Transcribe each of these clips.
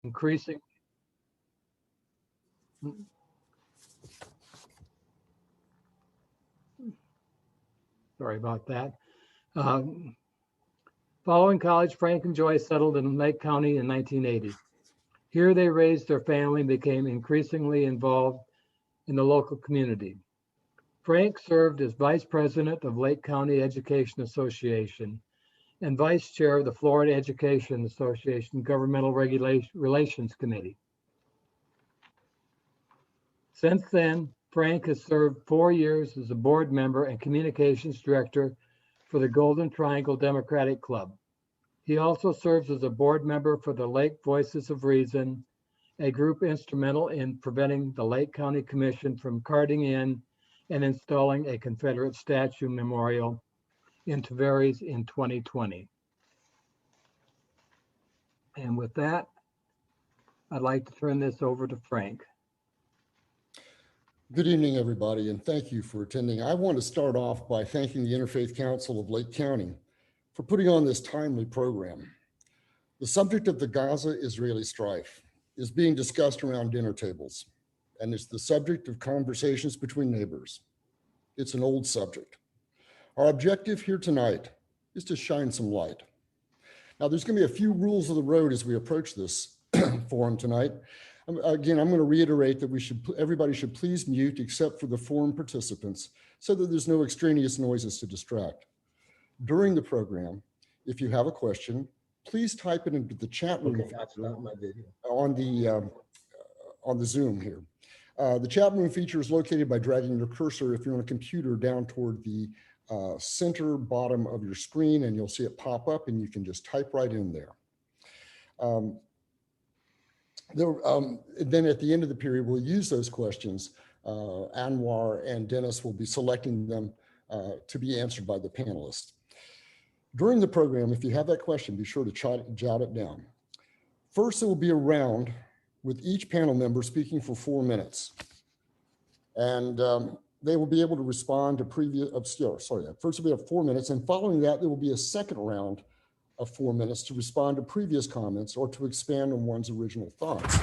increasing. Sorry about that. Following college, Frank and Joy settled in Lake County in 1980. Here they raised their family and became increasingly involved in the local community. Frank served as vice president of Lake County Education Association and vice chair of the Florida Education Association Governmental Relations Committee. Since then, Frank has served 4 years as a board member and communications director for the Golden Triangle Democratic Club. He also serves as a board member for the Lake Voices of Reason, a group instrumental in preventing the Lake County Commission from carting in and installing a Confederate statue memorial in Tavares in 2020. And with that, I'd like to turn this over to Frank. Good evening, everybody, and thank you for attending. I want to start off by thanking the Interfaith Council of Lake County for putting on this timely program. The subject of the Gaza-Israeli strife is being discussed around dinner tables, and it's the subject of conversations between neighbors. It's an old subject. Our objective here tonight is to shine some light. Now, there's going to be a few rules of the road as we approach this forum tonight. Again, I'm going to reiterate that everybody should please mute except for the forum participants so that there's no extraneous noises to distract. During the program, if you have a question, please type it into the chat room on the Zoom here. The chat room feature is located by dragging your cursor, if you're on a computer, down toward the center bottom of your screen, and you'll see it pop up, and you can just type right in there. Then at the end of the period, we'll use those questions. Anwar and Dennis will be selecting them to be answered by the panelists. During the program, if you have that question, be sure to jot it down. First, there will be a round with each panel member speaking for 4 minutes. And they will be able to respond to first we have 4 minutes, and following that, there will be a second round of 4 minutes to respond to previous comments or to expand on one's original thoughts.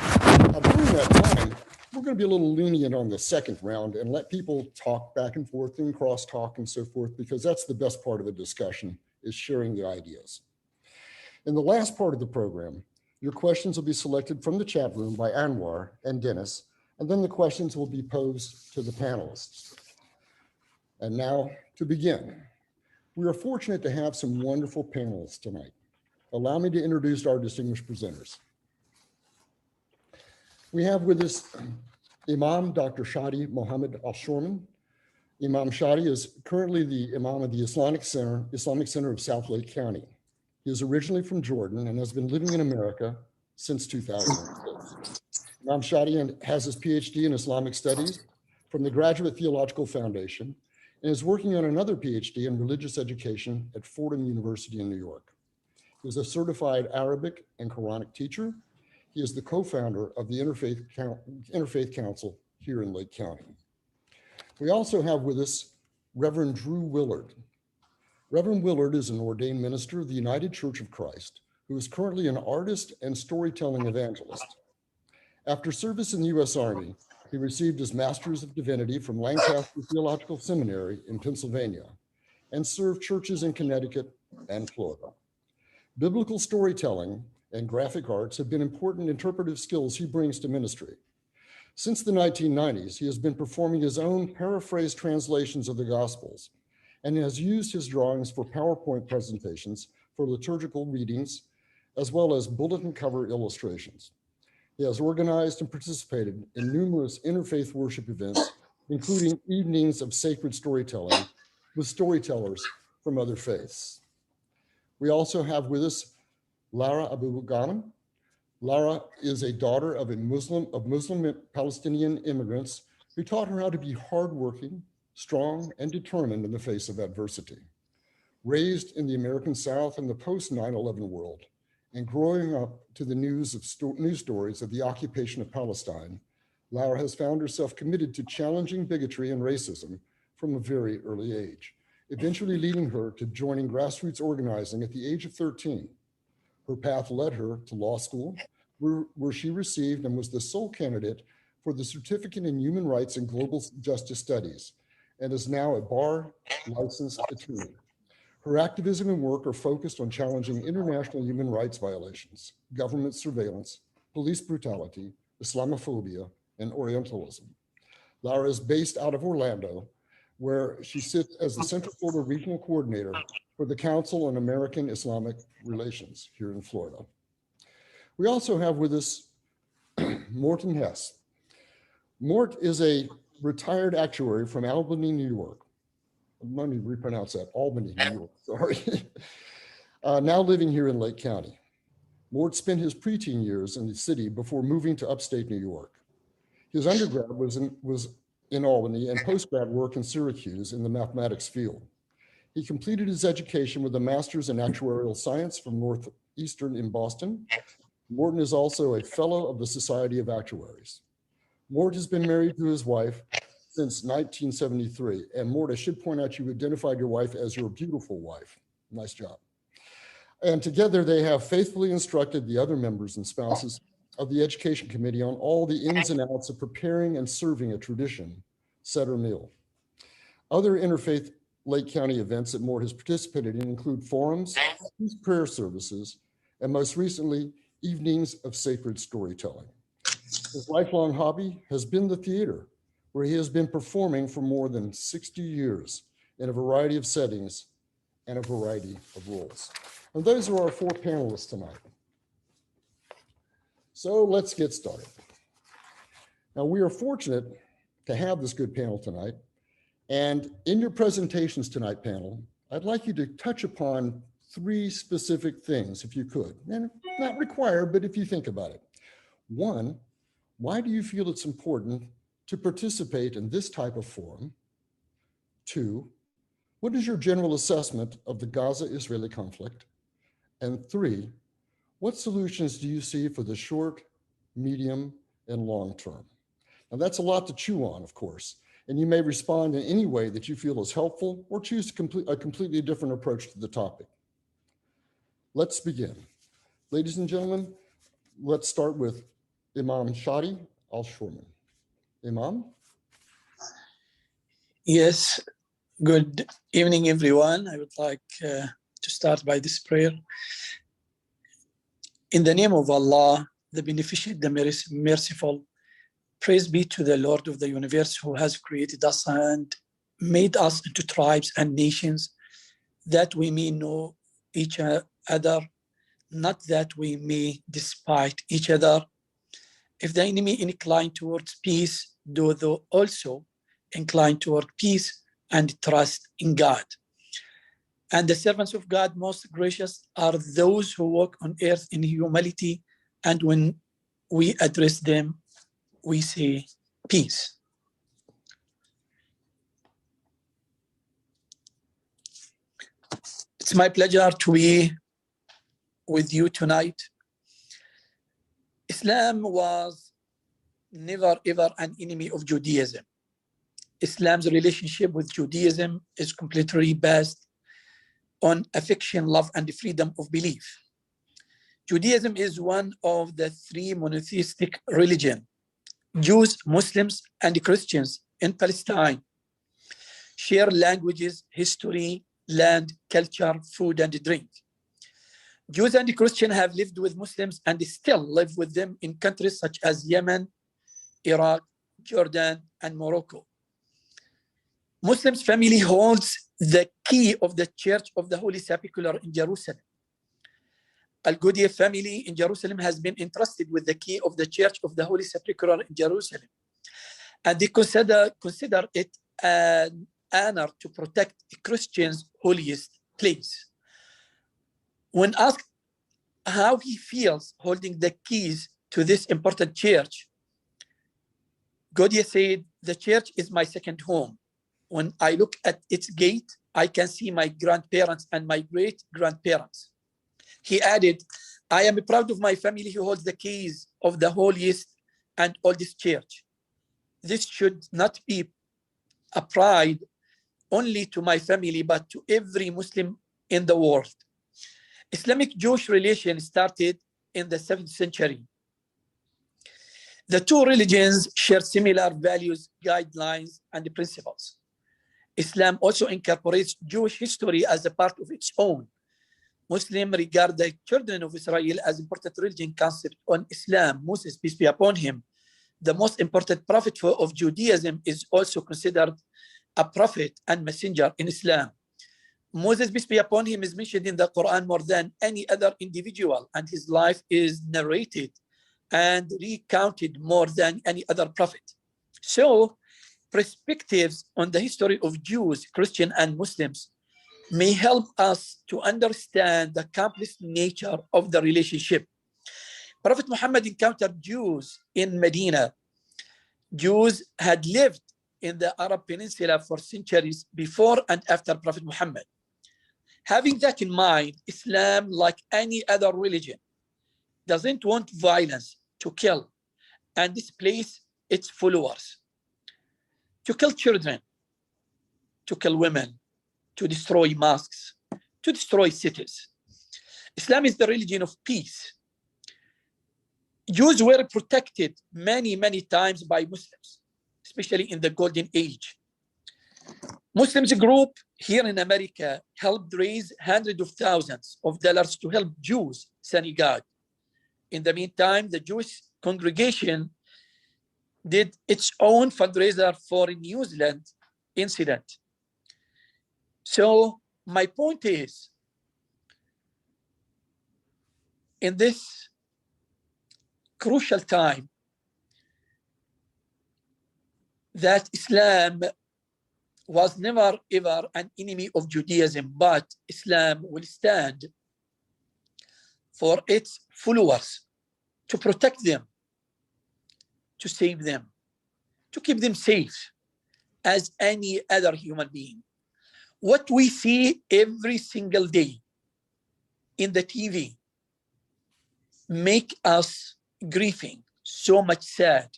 Now, during that time, we're going to be a little lenient on the second round and let people talk back and forth and crosstalk and so forth, because that's the best part of a discussion, is sharing the ideas. In the last part of the program, your questions will be selected from the chat room by Anwar and Dennis, and then the questions will be posed to the panelists. And now to begin. We are fortunate to have some wonderful panelists tonight. Allow me to introduce our distinguished presenters. We have with us Imam Dr. Shady Mohammed Alshorman. Imam Shady is currently the Imam of the Islamic Center of South Lake County. He is originally from Jordan and has been living in America since 2006. Imam Shady has his PhD in Islamic Studies from the Graduate Theological Foundation and is working on another PhD in religious education at Fordham University in New York. He is a certified Arabic and Quranic teacher. He is the co-founder of the Interfaith Council here in Lake County. We also have with us Reverend Drew Willard. Reverend Willard is an ordained minister of the United Church of Christ, who is currently an artist and storytelling evangelist. After service in the U.S. Army, he received his Master's of Divinity from Lancaster Theological Seminary in Pennsylvania and served churches in Connecticut and Florida. Biblical storytelling and graphic arts have been important interpretive skills he brings to ministry. Since the 1990s, he has been performing his own paraphrased translations of the Gospels and has used his drawings for PowerPoint presentations for liturgical readings, as well as bulletin cover illustrations. He has organized and participated in numerous interfaith worship events, including evenings of sacred storytelling with storytellers from other faiths. We also have with us Lara Abu Ghannam. Lara is a daughter of Muslim Palestinian immigrants who taught her how to be hardworking, strong, and determined in the face of adversity. Raised in the American South and the post 9/11 world, and growing up to the news stories of the occupation of Palestine, Lara has found herself committed to challenging bigotry and racism from a very early age, eventually leading her to joining grassroots organizing at the age of 13. Her path led her to law school, where she received and was the sole candidate for the Certificate in Human Rights and Global Justice Studies, and is now a bar licensed attorney. Her activism and work are focused on challenging international human rights violations, government surveillance, police brutality, Islamophobia, and Orientalism. Lara is based out of Orlando, where she sits as the Central Florida Regional Coordinator for the Council on American Islamic Relations here in Florida. We also have with us Mort and Hess. Mort is a retired actuary from Albany, New York. Let me repronounce that, Albany, New York, sorry. Now living here in Lake County. Mort spent his preteen years in the city before moving to upstate New York. His undergrad was in Albany and postgrad work in Syracuse in the mathematics field. He completed his education with a master's in actuarial science from Northeastern in Boston. Morton is also a fellow of the Society of Actuaries. Mort has been married to his wife since 1973. And Mort, I should point out, you identified your wife as your beautiful wife. Nice job. And together they have faithfully instructed the other members and spouses of the Education Committee on all the ins and outs of preparing and serving a tradition, Seder meal. Other interfaith Lake County events that Mort has participated in include forums, prayer services, and most recently, evenings of sacred storytelling. His lifelong hobby has been the theater, where he has been performing for more than 60 years in a variety of settings and a variety of roles. And those are our four panelists tonight. So let's get started. Now, we are fortunate to have this good panel tonight. And in your presentations tonight, panel, I'd like you to touch upon three specific things, if you could. And not required, but if you think about it. One, why do you feel it's important to participate in this type of forum? Two, what is your general assessment of the Gaza-Israeli conflict? And three, what solutions do you see for the short, medium, and long term? Now that's a lot to chew on, of course, and you may respond in any way that you feel is helpful or choose a completely different approach to the topic. Let's begin. Ladies and gentlemen, let's start with Imam Shady Alshorman. Imam? Yes, good evening, everyone. I would like to start by this prayer. In the name of Allah, the beneficent, the merciful, praise be to the Lord of the universe who has created us and made us into tribes and nations that we may know each other, not that we may despite each other. If the enemy incline towards peace, do thou also incline toward peace and trust in God. And the servants of God, most gracious, are those who walk on earth in humility. And when we address them, we say peace. It's my pleasure to be with you tonight. Islam was never ever an enemy of Judaism. Islam's relationship with Judaism is completely based on affection, love, and freedom of belief. Judaism is one of the three monotheistic religions. Jews, Muslims, and Christians in Palestine share languages, history, land, culture, food, and drink. Jews and Christians have lived with Muslims and still live with them in countries such as Yemen, Iraq, Jordan, and Morocco. Muslims family holds the key of the Church of the Holy Sepulchre in Jerusalem. Al-Ghudiya family in Jerusalem has been entrusted with the key of the Church of the Holy Sepulchre in Jerusalem. And they consider it an honor to protect a Christian's holiest place. When asked how he feels holding the keys to this important church, Ghudiya said, "The church is my second home. When I look at its gate, I can see my grandparents and my great-grandparents." He added, "I am proud of my family who holds the keys of the holiest and oldest church. This should not be a pride only to my family, but to every Muslim in the world." Islamic-Jewish relation started in the 7th century The two religions share similar values, guidelines, and principles. Islam also incorporates Jewish history as a part of its own. Muslims regard the children of Israel as important religion concept on Islam. Moses, peace be upon him, the most important prophet of Judaism, is also considered a prophet and messenger in Islam. Moses, peace be upon him, is mentioned in the Quran more than any other individual, and his life is narrated and recounted more than any other prophet. So, perspectives on the history of Jews, Christians, and Muslims may help us to understand the complex nature of the relationship. Prophet Muhammad encountered Jews in Medina. Jews had lived in the Arab Peninsula for centuries before and after Prophet Muhammad. Having that in mind, Islam, like any other religion, doesn't want violence, to kill and displace its followers, to kill children, to kill women, to destroy mosques, to destroy cities. Islam is the religion of peace. Jews were protected many, many times by Muslims, especially in the Golden Age. Muslims group here in America helped raise hundreds of thousands of dollars to help Jews synagogue. In the meantime, the Jewish congregation did its own fundraiser for a New Zealand incident. So my point is, in this crucial time, that Islam was never ever an enemy of Judaism, but Islam will stand for its followers, to protect them, to save them, to keep them safe as any other human being. What we see every single day in the TV make us grieving, so much sad.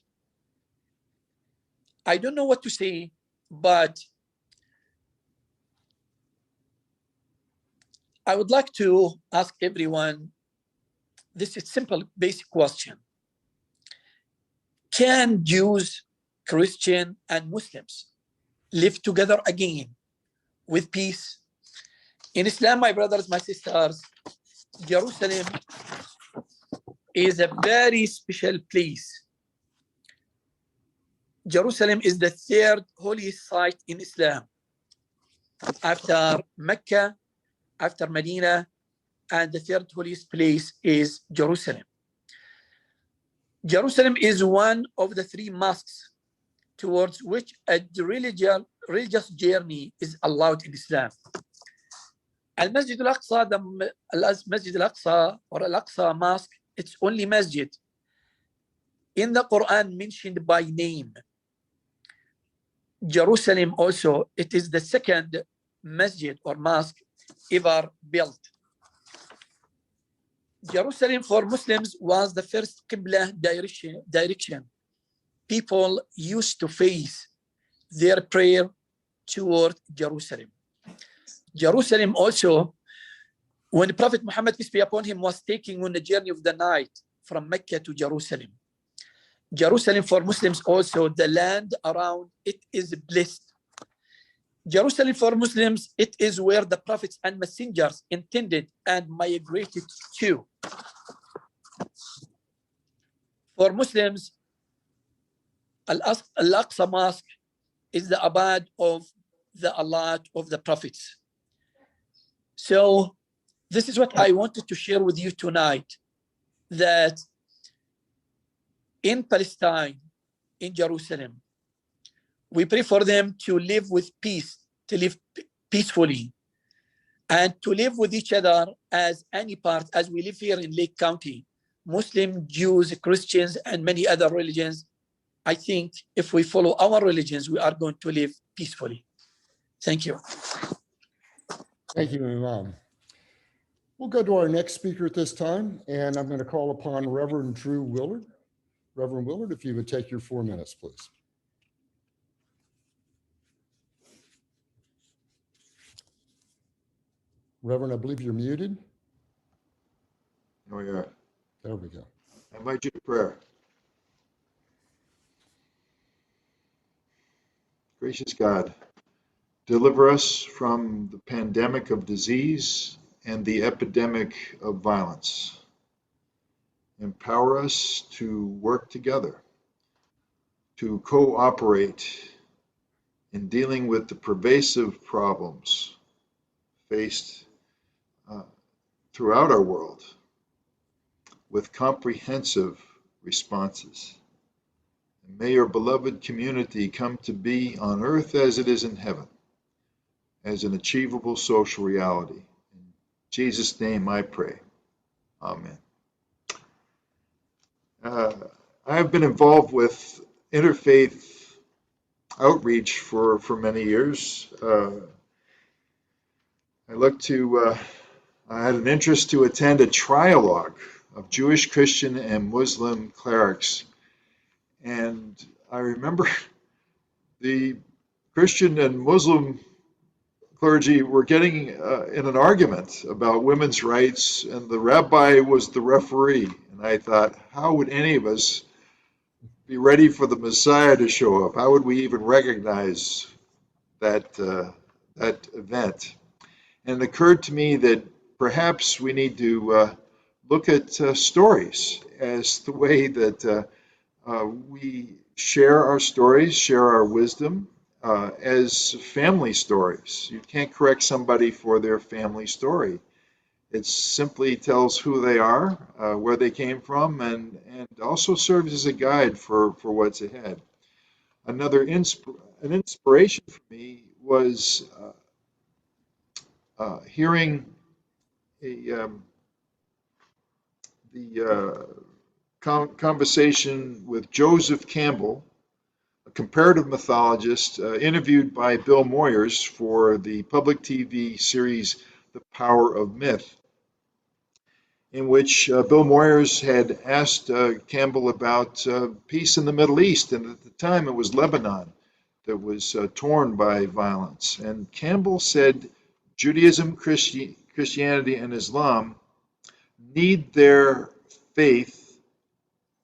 I don't know what to say, but I would like to ask everyone this is simple, basic question. Can Jews, Christians, and Muslims live together again with peace? In Islam, my brothers, my sisters, Jerusalem is a very special place. Jerusalem is the third holiest site in Islam, after Mecca, after Medina, and the third holiest place is Jerusalem. Jerusalem is one of the three mosques towards which a religious journey is allowed in Islam. Al-Masjid al-Aqsa, the Masjid al-Aqsa or Al-Aqsa Mosque, it's only masjid in the Quran mentioned by name. Jerusalem also, it is the second masjid or mosque ever built. Jerusalem for Muslims was the first Qibla direction. People used to face their prayer toward Jerusalem. Jerusalem also, when Prophet Muhammad, peace be upon him, was taking on the journey of the night from Mecca to Jerusalem. Jerusalem for Muslims also, the land around it is blessed. Jerusalem for Muslims, it is where the prophets and messengers intended and migrated to. For Muslims, Al-Aqsa Mosque is the abad of the Allah of the prophets. So this is what I wanted to share with you tonight, that in Palestine, in Jerusalem, we pray for them to live with peace, to live peacefully, and to live with each other as any part, as we live here in Lake County, Muslim, Jews, Christians, and many other religions. I think if we follow our religions, we are going to live peacefully. Thank you. Thank you, Imam. We'll go to our next speaker at this time, and I'm going to call upon Reverend Drew Willard. Reverend Willard, if you would take your 4 minutes, please. Reverend, I believe you're muted. Oh, yeah. There we go. I invite you to prayer. Gracious God, deliver us from the pandemic of disease and the epidemic of violence. Empower us to work together, to cooperate in dealing with the pervasive problems faced throughout our world with comprehensive responses. And may your beloved community come to be on earth as it is in heaven, as an achievable social reality. In Jesus' name I pray. Amen. I have been involved with interfaith outreach for many years. I had an interest to attend a trialogue of Jewish, Christian, and Muslim clerics. And I remember the Christian and Muslim clergy were getting in an argument about women's rights, and the rabbi was the referee. And I thought, how would any of us be ready for the Messiah to show up? How would we even recognize that event? And it occurred to me that perhaps we need to look at stories as the way that we share our stories, share our wisdom as family stories. You can't correct somebody for their family story. It simply tells who they are, where they came from, and also serves as a guide for what's ahead. An inspiration for me was hearing the conversation with Joseph Campbell, a comparative mythologist, interviewed by Bill Moyers for the public TV series The Power of Myth, in which Bill Moyers had asked Campbell about peace in the Middle East, and at the time it was Lebanon that was torn by violence. And Campbell said Judaism, Christianity, and Islam need their faith,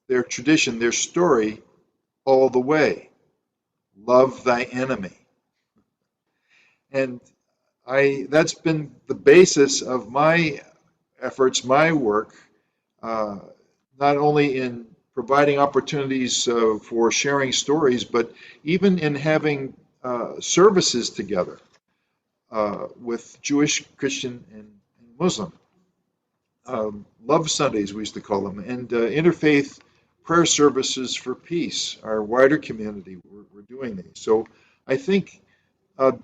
their tradition, their story all the way. Love thy enemy. And that's been the basis of my efforts, my work, not only in providing opportunities for sharing stories, but even in having services together with Jewish, Christian, and Muslim. Love Sundays, we used to call them, and interfaith prayer services for peace. Our wider community, we're doing these. So I think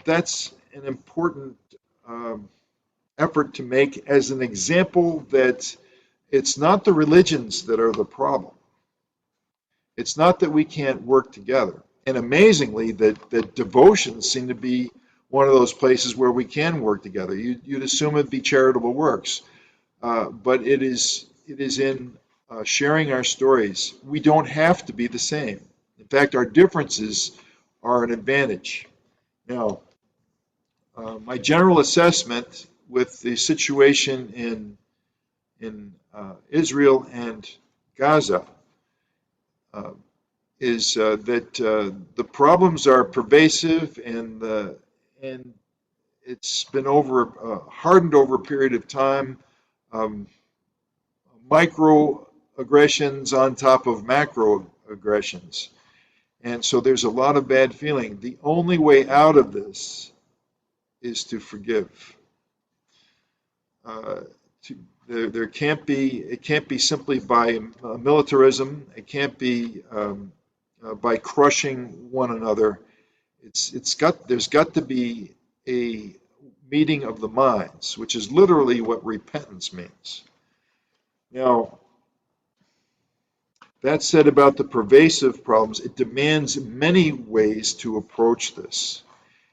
that's an important effort to make as an example that it's not the religions that are the problem. It's not that we can't work together. And amazingly, that devotions seem to be one of those places where we can work together. You'd assume it'd be charitable works, but it is in sharing our stories. We don't have to be the same. In fact, our differences are an advantage. Now, my general assessment with the situation in Israel and Gaza is that the problems are pervasive, and it's been hardened over a period of time. Microaggressions on top of macroaggressions, and so there's a lot of bad feeling. The only way out of this is to forgive. It can't be simply by militarism. It can't be by crushing one another. There's got to be a meeting of the minds, which is literally what repentance means. Now, that said about the pervasive problems, it demands many ways to approach this.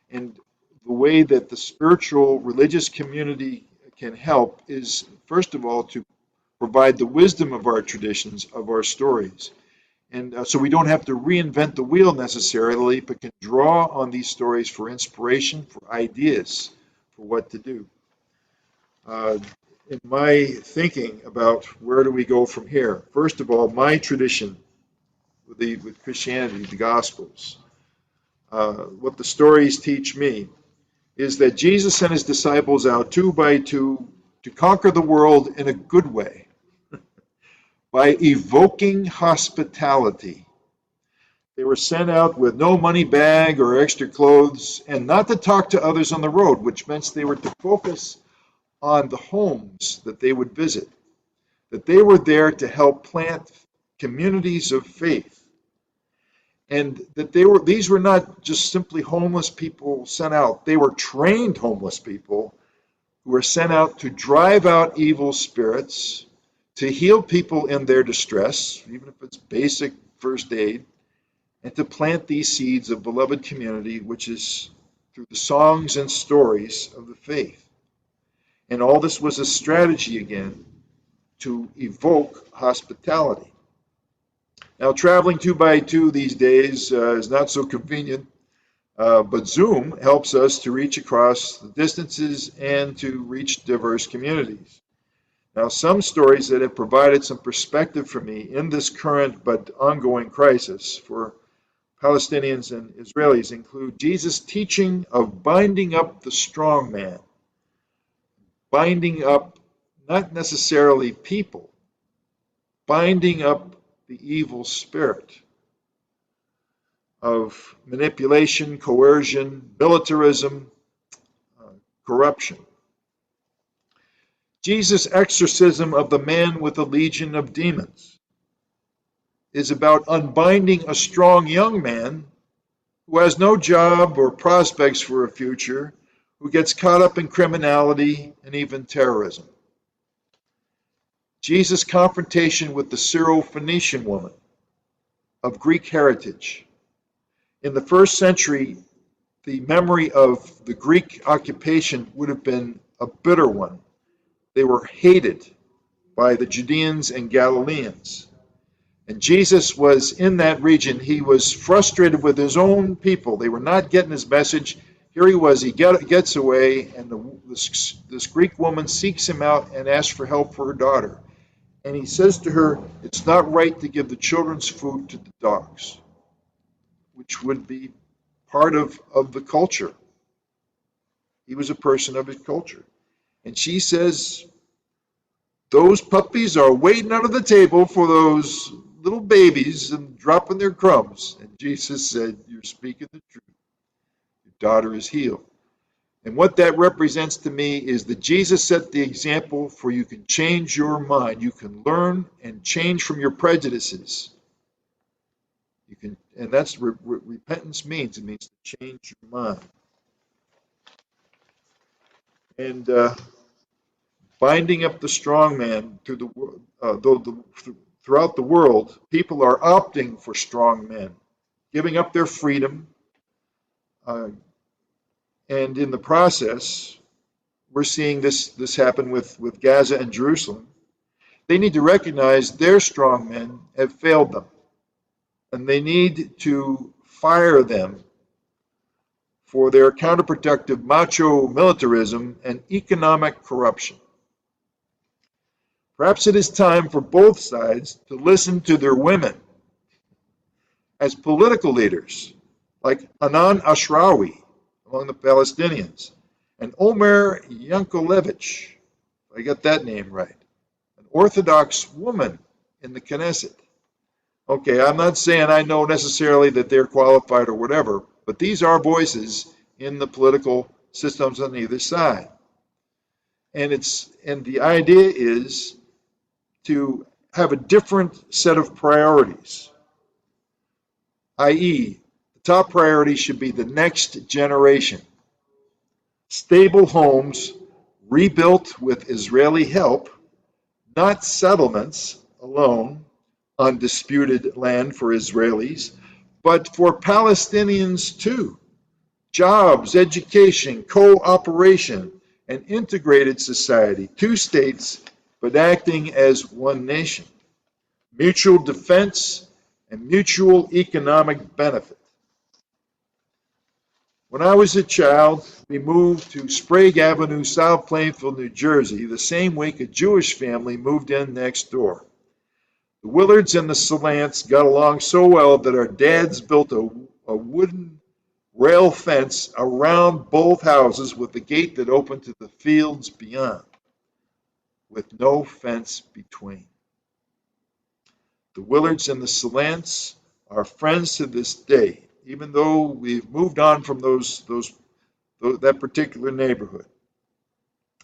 And the way that the spiritual religious community can help is, first of all, to provide the wisdom of our traditions, of our stories. And so we don't have to reinvent the wheel necessarily, but can draw on these stories for inspiration, for ideas, for what to do. In my thinking about where do we go from here, first of all, my tradition with Christianity, the Gospels, what the stories teach me, is that Jesus sent his disciples out 2 by 2 to conquer the world in a good way by evoking hospitality. They were sent out with no money bag or extra clothes, and not to talk to others on the road, which meant they were to focus on the homes that they would visit, that they were there to help plant communities of faith, and that these were not just simply homeless people sent out. They were trained homeless people who were sent out to drive out evil spirits, to heal people in their distress, even if it's basic first aid, and to plant these seeds of beloved community, which is through the songs and stories of the faith. And all this was a strategy, again, to evoke hospitality. Now, traveling 2 by 2 these days is not so convenient, but Zoom helps us to reach across the distances and to reach diverse communities. Now, some stories that have provided some perspective for me in this current but ongoing crisis for Palestinians and Israelis include Jesus' teaching of binding up the strong man, binding up not necessarily people, binding up the evil spirit of manipulation, coercion, militarism, corruption. Jesus' exorcism of the man with a legion of demons is about unbinding a strong young man who has no job or prospects for a future, who gets caught up in criminality and even terrorism. Jesus' confrontation with the Syro-Phoenician woman of Greek heritage. In the first century, the memory of the Greek occupation would have been a bitter one. They were hated by the Judeans and Galileans. And Jesus was in that region. He was frustrated with his own people. They were not getting his message. Here he was. He gets away, and this Greek woman seeks him out and asks for help for her daughter. And he says to her, it's not right to give the children's food to the dogs, which would be part of the culture. He was a person of his culture. And she says, those puppies are waiting under the table for those little babies and dropping their crumbs. And Jesus said, you're speaking the truth. Your daughter is healed. And what that represents to me is that Jesus set the example for you can change your mind. You can learn and change from your prejudices. You can, and that's what repentance means. It means to change your mind. And binding up the strong man through the world, throughout the world, people are opting for strong men, giving up their freedom, and in the process, we're seeing this happen with Gaza and Jerusalem. They need to recognize their strong men have failed them, and they need to fire them for their counterproductive macho militarism and economic corruption. Perhaps it is time for both sides to listen to their women as political leaders, like Hanan Ashrawi among the Palestinians, and Omer Yankelevich, if I got that name right, an Orthodox woman in the Knesset. Okay, I'm not saying I know necessarily that they're qualified or whatever, but these are voices in the political systems on either side. And the idea is to have a different set of priorities, i.e., the top priority should be the next generation. Stable homes rebuilt with Israeli help, not settlements alone on disputed land for Israelis, but for Palestinians too. Jobs, education, cooperation, an integrated society, 2 states, but acting as one nation. Mutual defense and mutual economic benefit. When I was a child, we moved to Sprague Avenue, South Plainfield, New Jersey, the same week a Jewish family moved in next door. The Willards and the Salants got along so well that our dads built a wooden rail fence around both houses with a gate that opened to the fields beyond, with no fence between. The Willards and the Salants are friends to this day, even though we've moved on from that particular neighborhood.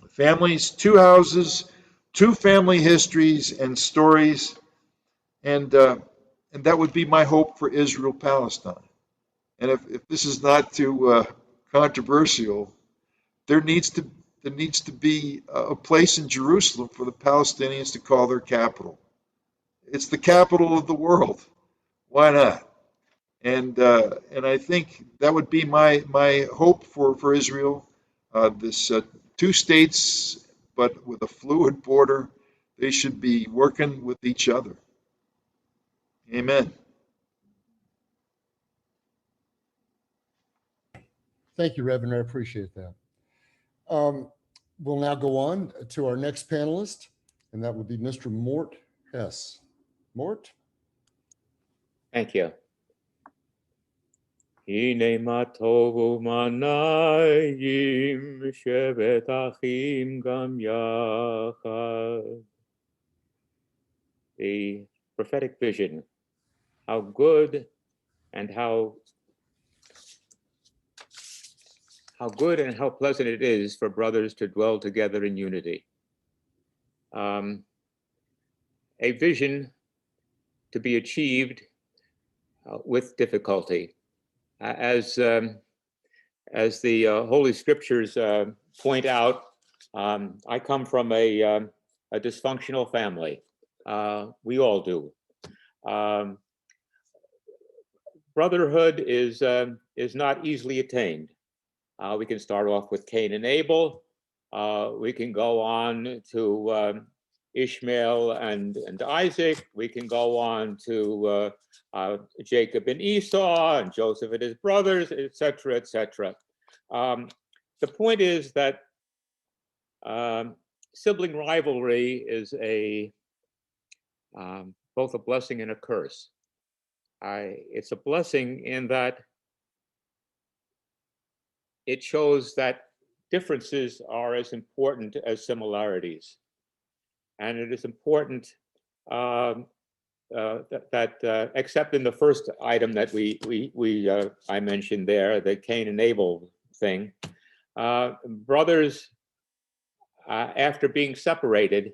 Families, two houses, two family histories and stories, and that would be my hope for Israel-Palestine. And if this is not too controversial, there needs to be a place in Jerusalem for the Palestinians to call their capital. It's the capital of the world. Why not? And I think that would be my hope for Israel. This two states, but with a fluid border, they should be working with each other. Amen. Thank you, Reverend. I appreciate that. We'll now go on to our next panelist, and that would be Mr. Mort Hess. Mort? Thank you. Hine ma tovu manayim shevet achim gam yachad. The prophetic vision, how good and how good and how pleasant it is for brothers to dwell together in unity. A vision to be achieved with difficulty. As the Holy Scriptures point out, I come from a dysfunctional family. We all do. Brotherhood is not easily attained. We can start off with Cain and Abel. We can go on to Ishmael and Isaac. We can go on to Jacob and Esau and Joseph and his brothers, etc., etc. The point is that sibling rivalry is both a blessing and a curse. It's a blessing in that it shows that differences are as important as similarities. And it is important that except in the first item that I mentioned there, the Cain and Abel thing, brothers, after being separated,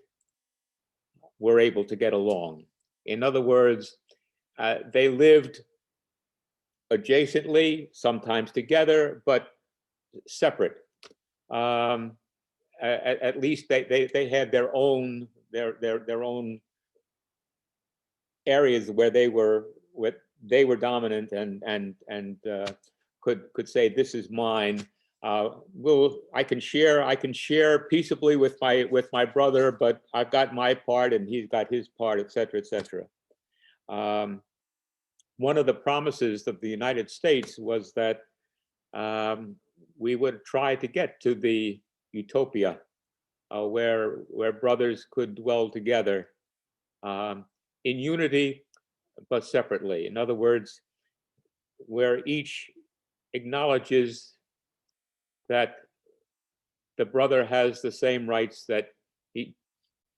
were able to get along. In other words, they lived adjacently, sometimes together, but separate. At least they had their own areas where they were dominant and could say, this is mine. I can share peaceably with my brother, but I've got my part and he's got his part, etc., etc. One of the promises of the United States was that we would try to get to the utopia where brothers could dwell together in unity, but separately. In other words, where each acknowledges that the brother has the same rights that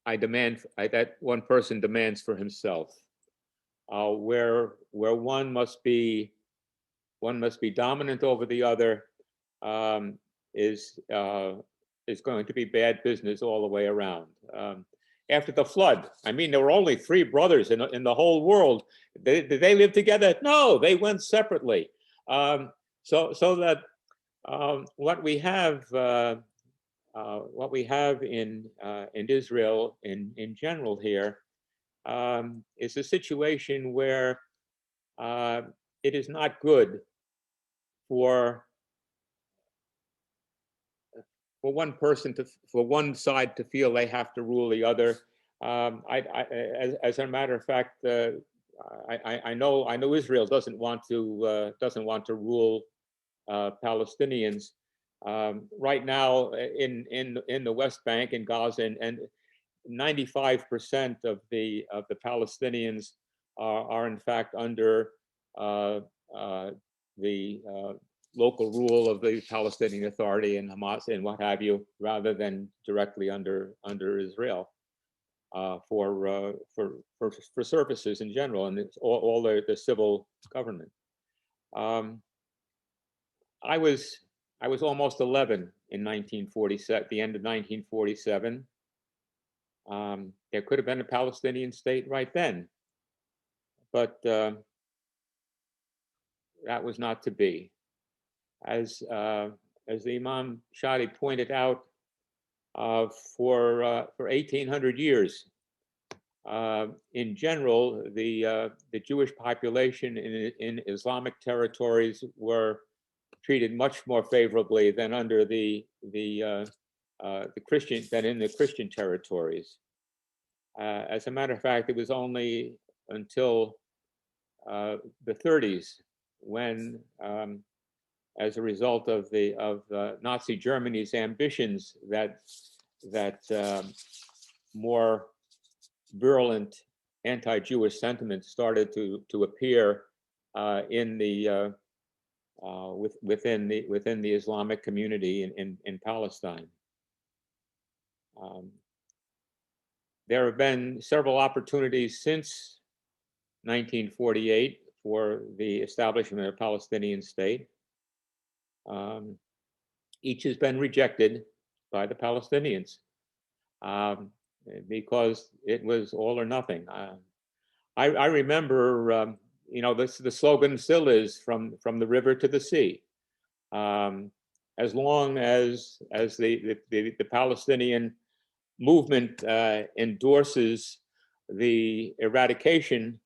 that one person demands for himself. Where one must be dominant over the other is going to be bad business all the way around. After the flood, I mean, there were only 3 brothers in the whole world. Did they live together? No, they went separately. So that what we have in Israel in general here is a situation where it is not good for one side to feel they have to rule the other. As a matter of fact, I know Israel doesn't want to rule Palestinians. Right now in the West Bank, in Gaza, and 95% of the Palestinians are in fact under the local rule of the Palestinian Authority and Hamas and what have you, rather than directly under Israel for services in general, and it's all the civil government. I was almost 11 in 1947, the end of 1947. There could have been a Palestinian state right then, but that was not to be. As the Imam Shady pointed out, for 1800 years, in general, the Jewish population in Islamic territories were treated much more favorably than under the Christian than in the Christian territories. As a matter of fact, it was only until the 30s when, as a result of Nazi Germany's ambitions, that more virulent anti-Jewish sentiment started to appear in the within the Islamic community in Palestine. There have been several opportunities since 1948 for the establishment of a Palestinian state. Each has been rejected by the Palestinians because it was all or nothing. I remember, the slogan still is from the river to the sea. As long as the Palestinian movement endorses the eradication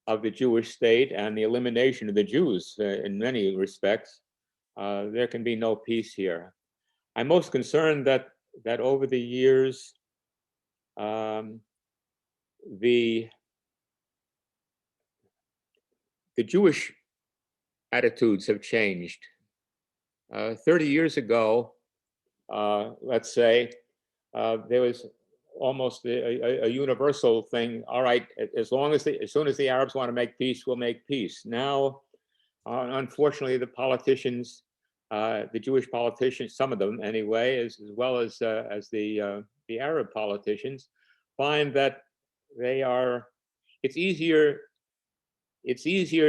of the Jewish state and the elimination of the Jews in many respects, there can be no peace here. I'm most concerned that over the years, the Jewish attitudes have changed. 30 years ago, let's say, there was almost a universal thing. All right, as soon as the Arabs want to make peace, we'll make peace. Now, unfortunately, the politicians, the Jewish politicians, some of them anyway, as well as the Arab politicians, find that it's easier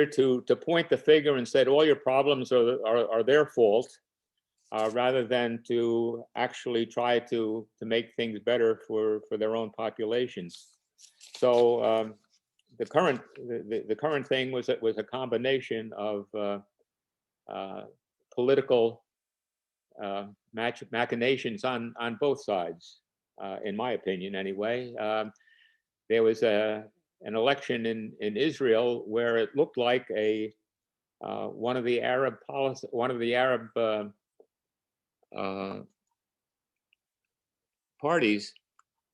to point the finger and say all your problems are their fault, rather than to actually try to make things better for their own populations. So the current thing was a combination of political machinations on both sides, in my opinion, anyway. There was an election in Israel where it looked like one of the Arab parties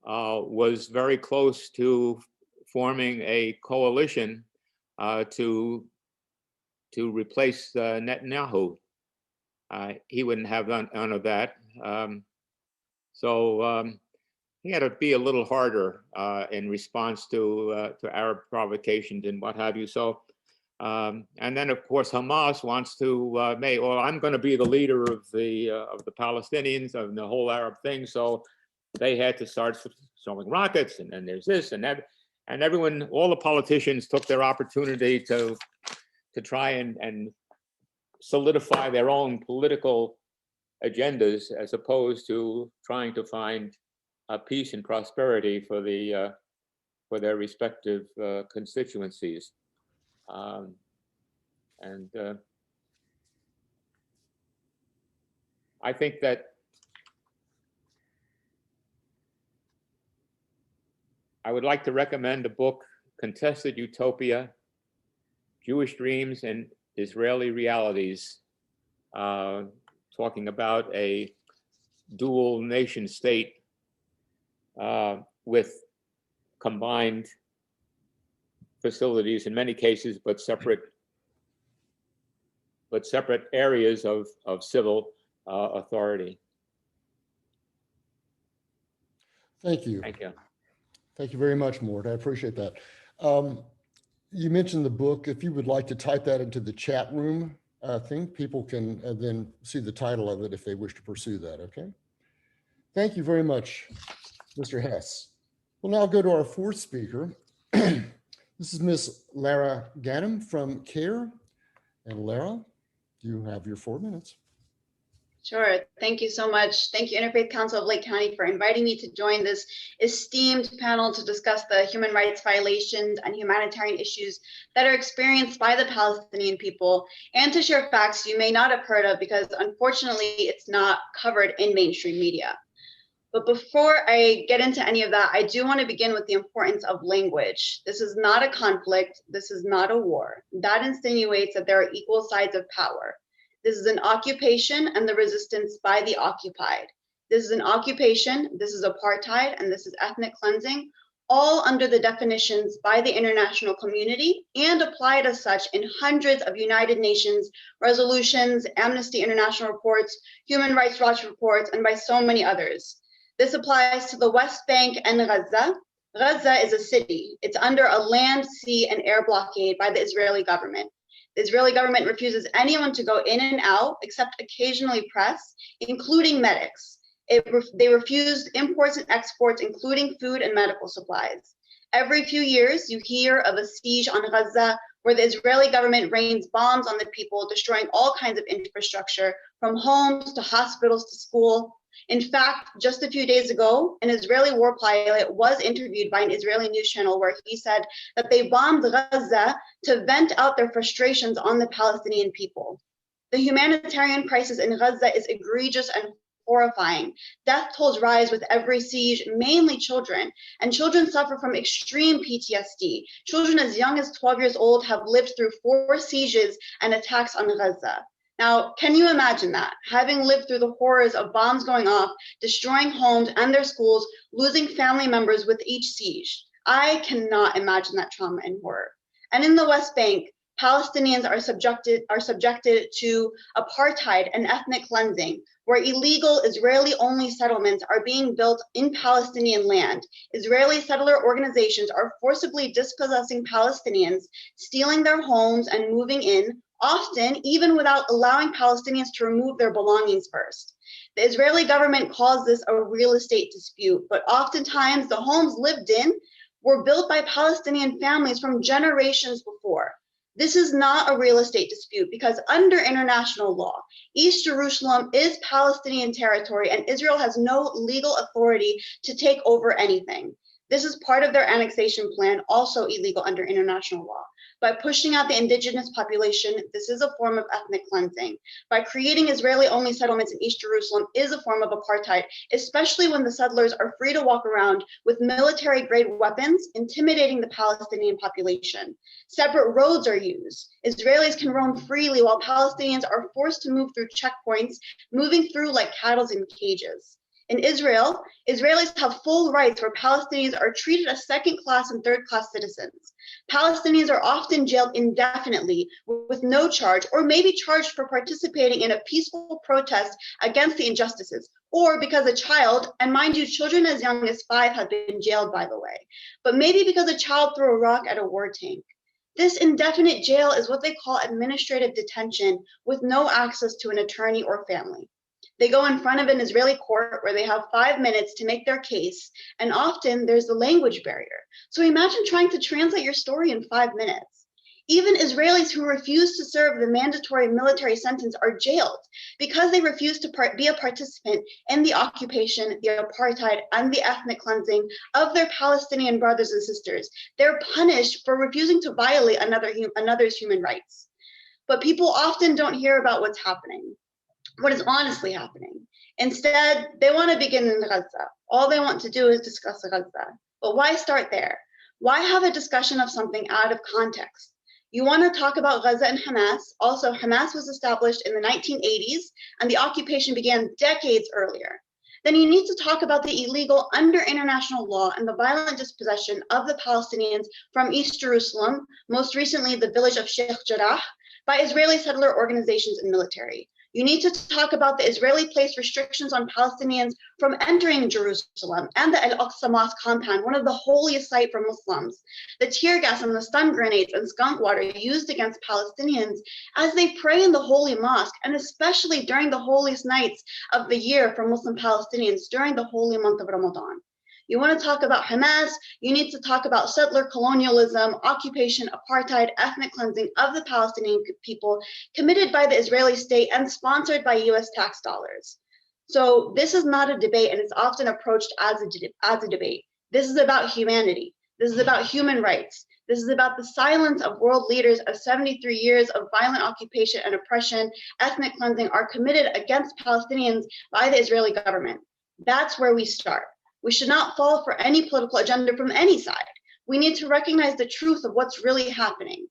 was very close to forming a coalition to replace Netanyahu. He wouldn't have none of that. So he had to be a little harder in response to Arab provocations and what have you. So, and then of course Hamas wants to I'm going to be the leader of the Palestinians, of the whole Arab thing. So they had to start throwing rockets, and then there's this and that, and everyone, all the politicians took their opportunity to try and solidify their own political agendas, as opposed to trying to find peace and prosperity for their respective constituencies. I think that I would like to recommend a book, Contested Utopia, Jewish Dreams and Israeli Realities, talking about a dual nation state with combined facilities in many cases, but separate areas of civil authority. Thank you. Thank you. Thank you very much, Mort. I appreciate that. You mentioned the book. If you would like to type that into the chat room, thing, people can then see the title of it if they wish to pursue that, okay? Thank you very much, Mr. Hess. We'll now go to our fourth speaker. This is Ms. Lara Ghannam from CAIR. And Lara, you have your 4 minutes. Sure. Thank you so much. Thank you, Interfaith Council of Lake County, for inviting me to join this esteemed panel to discuss the human rights violations and humanitarian issues that are experienced by the Palestinian people, and to share facts you may not have heard of because unfortunately it's not covered in mainstream media. But before I get into any of that, I do want to begin with the importance of language. This is not a conflict. This is not a war. That insinuates that there are equal sides of power. This is an occupation and the resistance by the occupied. This is an occupation, this is apartheid, and this is ethnic cleansing, all under the definitions by the international community and applied as such in hundreds of United Nations resolutions, Amnesty International reports, Human Rights Watch reports, and by so many others. This applies to the West Bank and Gaza. Gaza is a city. It's under a land, sea, and air blockade by the Israeli government. The Israeli government refuses anyone to go in and out except occasionally press, including medics. They refused imports and exports, including food and medical supplies. Every few years, you hear of a siege on Gaza where the Israeli government rains bombs on the people, destroying all kinds of infrastructure, from homes to hospitals to school. In fact, just a few days ago, an Israeli war pilot was interviewed by an Israeli news channel where he said that they bombed Gaza to vent out their frustrations on the Palestinian people. The humanitarian crisis in Gaza is egregious and horrifying. Death tolls rise with every siege, mainly children, and children suffer from extreme PTSD. Children as young as 12 years old have lived through 4 sieges and attacks on Gaza. Now, can you imagine that? Having lived through the horrors of bombs going off, destroying homes and their schools, losing family members with each siege. I cannot imagine that trauma and horror. And in the West Bank, Palestinians are subjected to apartheid and ethnic cleansing, where illegal Israeli-only settlements are being built in Palestinian land. Israeli settler organizations are forcibly dispossessing Palestinians, stealing their homes and moving in, often even without allowing Palestinians to remove their belongings first. The Israeli government calls this a real estate dispute, but oftentimes the homes lived in were built by Palestinian families from generations before. This is not a real estate dispute because under international law, East Jerusalem is Palestinian territory and Israel has no legal authority to take over anything. This is part of their annexation plan, also illegal under international law. By pushing out the indigenous population, this is a form of ethnic cleansing. By creating Israeli-only settlements in East Jerusalem is a form of apartheid, especially when the settlers are free to walk around with military-grade weapons, intimidating the Palestinian population. Separate roads are used. Israelis can roam freely while Palestinians are forced to move through checkpoints, moving through like cattle in cages. In Israel, Israelis have full rights where Palestinians are treated as second-class and third-class citizens. Palestinians are often jailed indefinitely with no charge, or maybe charged for participating in a peaceful protest against the injustices, or because a child, and mind you, children as young as 5 have been jailed, by the way, but maybe because a child threw a rock at a war tank. This indefinite jail is what they call administrative detention with no access to an attorney or family. They go in front of an Israeli court where they have 5 minutes to make their case, and often there's the language barrier. So imagine trying to translate your story in 5 minutes. Even Israelis who refuse to serve the mandatory military sentence are jailed because they refuse to be a participant in the occupation, the apartheid, and the ethnic cleansing of their Palestinian brothers and sisters. They're punished for refusing to violate another's human rights. But people often don't hear about what's happening. What is honestly happening. Instead, they want to begin in Gaza. All they want to do is discuss Gaza. But why start there? Why have a discussion of something out of context? You want to talk about Gaza and Hamas. Also, Hamas was established in the 1980s, and the occupation began decades earlier. Then you need to talk about the illegal under international law and the violent dispossession of the Palestinians from East Jerusalem, most recently the village of Sheikh Jarrah, by Israeli settler organizations and military. You need to talk about the Israeli placed restrictions on Palestinians from entering Jerusalem and the Al-Aqsa Mosque compound, one of the holiest sites for Muslims. The tear gas and the stun grenades and skunk water used against Palestinians as they pray in the holy mosque, and especially during the holiest nights of the year for Muslim Palestinians during the holy month of Ramadan. You want to talk about Hamas, you need to talk about settler colonialism, occupation, apartheid, ethnic cleansing of the Palestinian people committed by the Israeli state and sponsored by US tax dollars. So this is not a debate, and it's often approached as a debate. This is about humanity. This is about human rights. This is about the silence of world leaders of 73 years of violent occupation and oppression, ethnic cleansing are committed against Palestinians by the Israeli government. That's where we start. We should not fall for any political agenda from any side. We need to recognize the truth of what's really happening.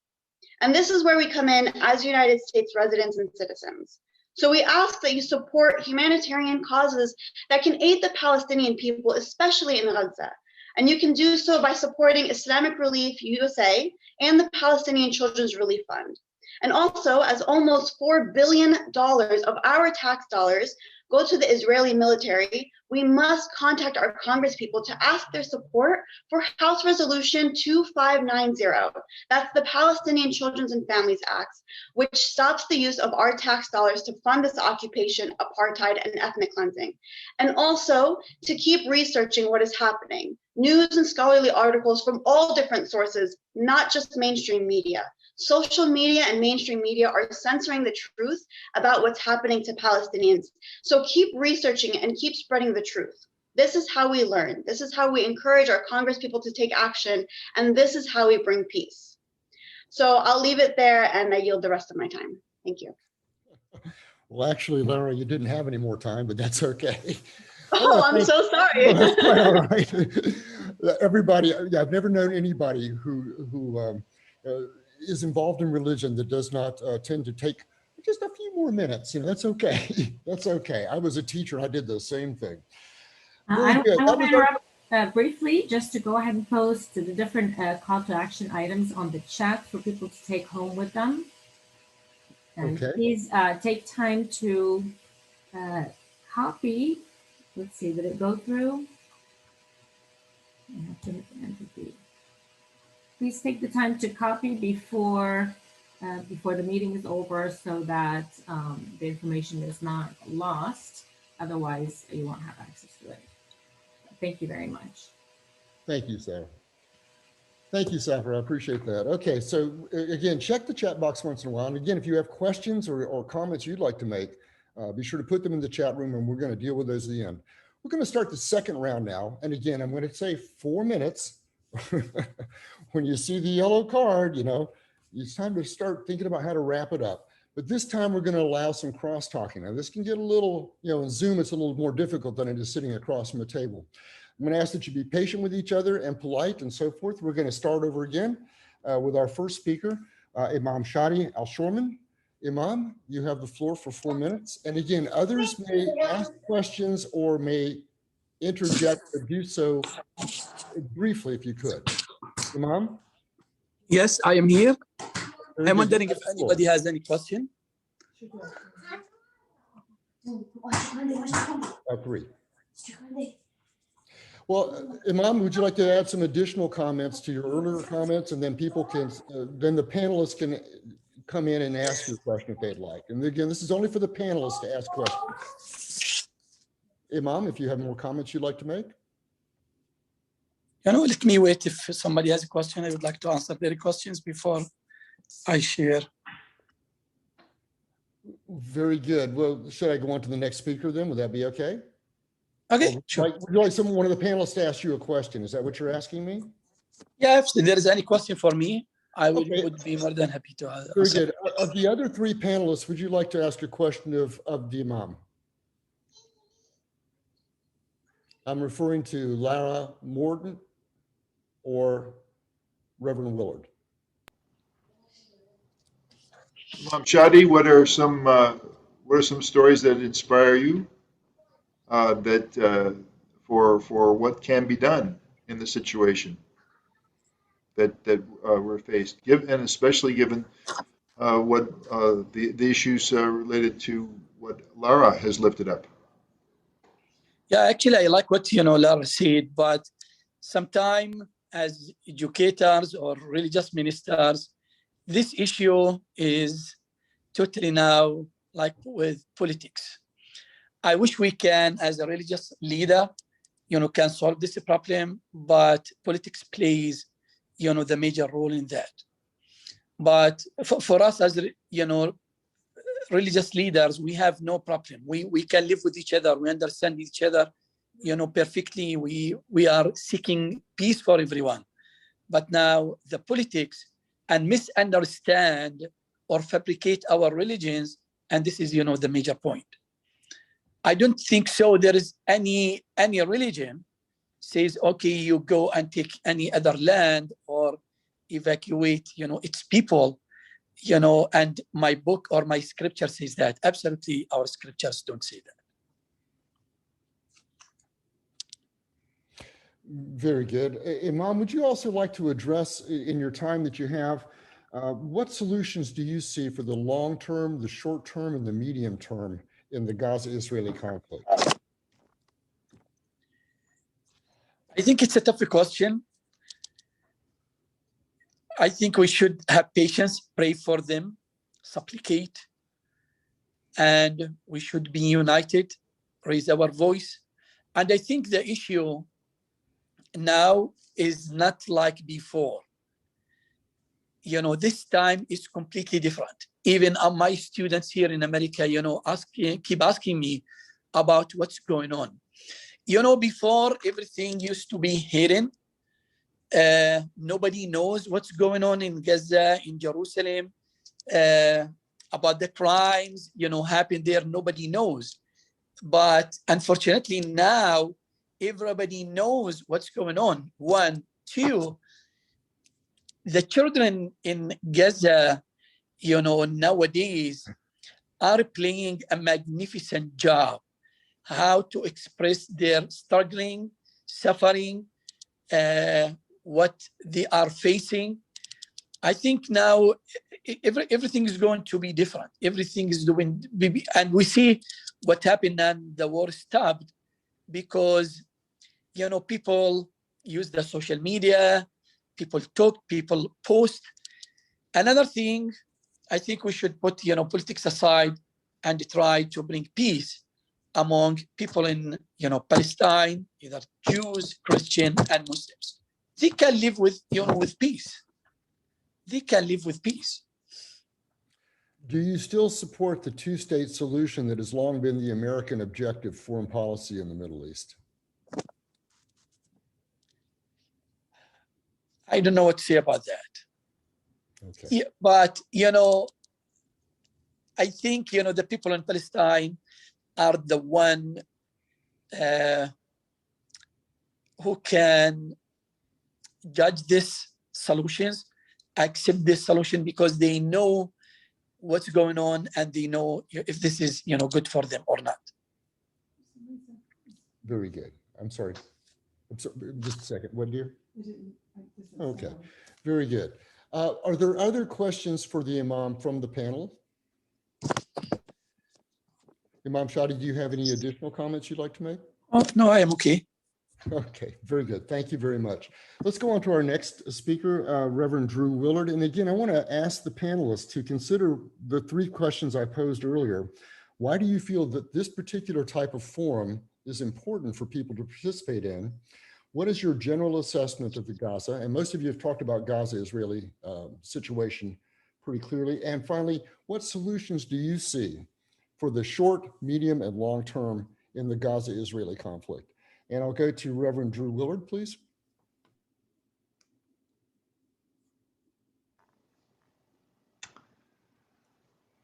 And this is where we come in as United States residents and citizens. So we ask that you support humanitarian causes that can aid the Palestinian people, especially in Gaza. And you can do so by supporting Islamic Relief USA and the Palestinian Children's Relief Fund. And also, as almost $4 billion of our tax dollars go to the Israeli military, we must contact our congresspeople to ask their support for House Resolution 2590. That's the Palestinian Children's and Families Act, which stops the use of our tax dollars to fund this occupation, apartheid, and ethnic cleansing. And also to keep researching what is happening. News and scholarly articles from all different sources, not just mainstream media. Social media and mainstream media are censoring the truth about what's happening to Palestinians. So keep researching and keep spreading the truth. This is how we learn. This is how we encourage our congresspeople to take action. And this is how we bring peace. So I'll leave it there and I yield the rest of my time. Thank you. Well, actually, Lara, you didn't have any more time, but that's okay. Oh, I'm so sorry. That's quite all right. Everybody, I've never known anybody who is involved in religion that does not tend to take just a few more minutes. You know, that's okay. That's okay. I was a teacher. I did the same thing. I want to interrupt briefly just to go ahead and post the different call to action items on the chat for people to take home with them. And okay. Please take time to copy. Let's see, did it go through? I have to hit the enter key. Please take the time to copy before the meeting is over so that the information is not lost. Otherwise, you won't have access to it. Thank you very much. Thank you, Sarah. Thank you, Safra. I appreciate that. Okay, so again, check the chat box once in a while. And again, if you have questions or comments you'd like to make, be sure to put them in the chat room and we're going to deal with those at the end. We're going to start the second round now. And again, I'm going to say 4 minutes. When you see the yellow card, you know, it's time to start thinking about how to wrap it up. But this time we're going to allow some cross-talking. Now this can get a little, you know, in Zoom, it's a little more difficult than it is sitting across from a table. I'm going to ask that you be patient with each other and polite and so forth. We're going to start over again with our first speaker, Imam Shady Alshorman. Imam, you have the floor for 4 minutes. And again, others may ask questions or may interject, but do so briefly if you could. Imam? Yes, I am here. I'm wondering if anybody has any question. Agree. Well, Imam, would you like to add some additional comments to your earlier comments, and then people can, then the panelists can come in and ask your question if they'd like. And again, this is only for the panelists to ask questions. Imam, if you have more comments you'd like to make. You know, let me wait. If somebody has a question, I would like to answer their questions before I share. Very good. Well, should I go on to the next speaker then? Would that be okay? Okay, sure. Would you like one of the panelists to ask you a question? Is that what you're asking me? Yeah, if there is any question for me, I would be more than happy to answer. Very good. Of the other 3 panelists, would you like to ask a question of the Imam? I'm referring to Lara, Mort, or Reverend Willard. Shady, what are some stories that inspire you for what can be done in the situation that we're faced, and especially given what the issues related to what Lara has lifted up. Yeah, actually, I like what Lara said, but sometimes as educators or religious ministers, this issue is totally now like with politics. I wish we can, as a religious leader, can solve this problem, but politics plays, the major role in that. But for us as, religious leaders, we have no problem. We can live with each other. We understand each other, perfectly. We are seeking peace for everyone. But now the politics and misunderstand or fabricate our religions, and this is, the major point. I don't think so. There is any religion says, okay, you go and take any other land or evacuate, its people, and my book or my scripture says that. Absolutely, our scriptures don't say that. Very good. Imam, would you also like to address, in your time that you have, what solutions do you see for the long term, the short term, and the medium term in the Gaza-Israeli conflict? I think it's a tough question. I think we should have patience, pray for them, supplicate, and we should be united, raise our voice. And I think the issue now is not like before. This time is completely different. Even my students here in America, keep asking me about what's going on. Before everything used to be hidden. Nobody knows what's going on in Gaza, in Jerusalem, about the crimes, happened there. Nobody knows. But unfortunately now, everybody knows what's going on. One, two, the children in Gaza, nowadays are playing a magnificent job how to express their struggling, suffering, what they are facing. I think now everything is going to be different. Everything is doing, and we see what happened and the war stopped because, people use the social media, people talk, people post. Another thing, I think we should put, politics aside and try to bring peace among people in, Palestine, either Jews, Christian, and Muslims. They can live with, with peace. They can live with peace. Do you still support the two-state solution that has long been the American objective foreign policy in the Middle East? I don't know what to say about that. Okay. Yeah, but, I think, the people in Palestine are the one who can judge these solutions, accept this solution because they know what's going on and they know if this is, good for them or not. Very good. I'm sorry. Just a second. What, dear? Okay. Very good. Are there other questions for the Imam from the panel? Imam Shady, do you have any additional comments you'd like to make? Oh, no, I am okay. Okay, very good. Thank you very much. Let's go on to our next speaker, Reverend Drew Willard. And again, I want to ask the panelists to consider the three questions I posed earlier. Why do you feel that this particular type of forum is important for people to participate in? What is your general assessment of the Gaza? And most of you have talked about Gaza-Israeli situation pretty clearly. And finally, what solutions do you see for the short, medium, and long term in the Gaza-Israeli conflict? And I'll go to Reverend Drew Willard, please.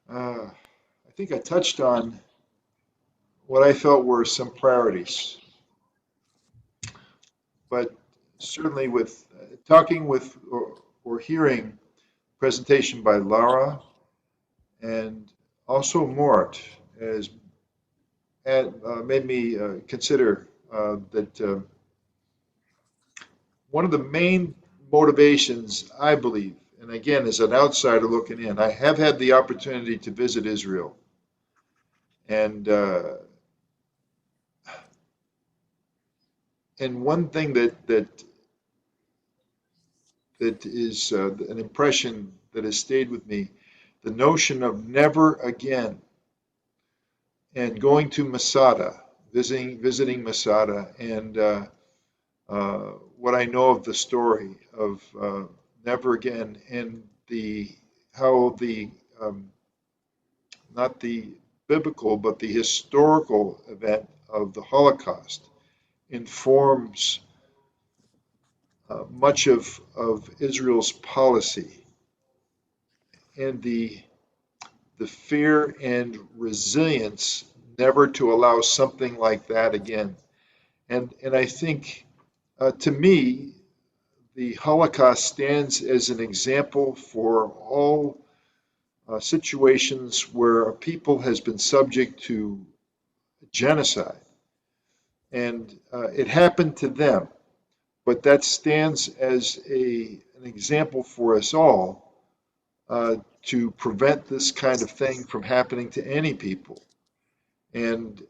I think I touched on what I felt were some priorities. But certainly with talking with or hearing presentation by Lara and also Mort has made me consider that one of the main motivations, I believe, and again, as an outsider looking in, I have had the opportunity to visit Israel. And one thing that is an impression that has stayed with me, the notion of never again, and going to Masada, visiting Masada, and what I know of the story of never again, and how the not the biblical but the historical event of the Holocaust informs much of Israel's policy, and the fear and resilience never to allow something like that again. And I think, to me, the Holocaust stands as an example for all situations where a people has been subject to genocide. And it happened to them, but that stands as an example for us all to prevent this kind of thing from happening to any people. And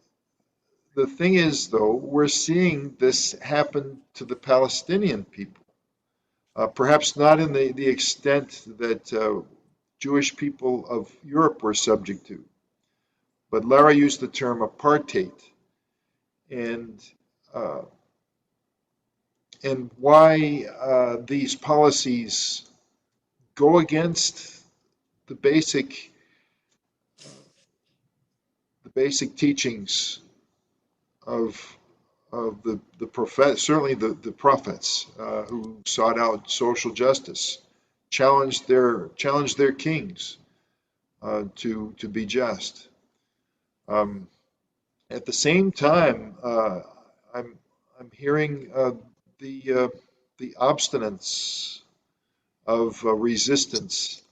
the thing is, though, we're seeing this happen to the Palestinian people. Perhaps not in the extent that Jewish people of Europe were subject to. But Lara used the term apartheid. And why these policies go against the basic teachings of the prophet, certainly the prophets who sought out social justice, challenged their kings to be just. At the same time, I'm hearing the obstinance of resistance,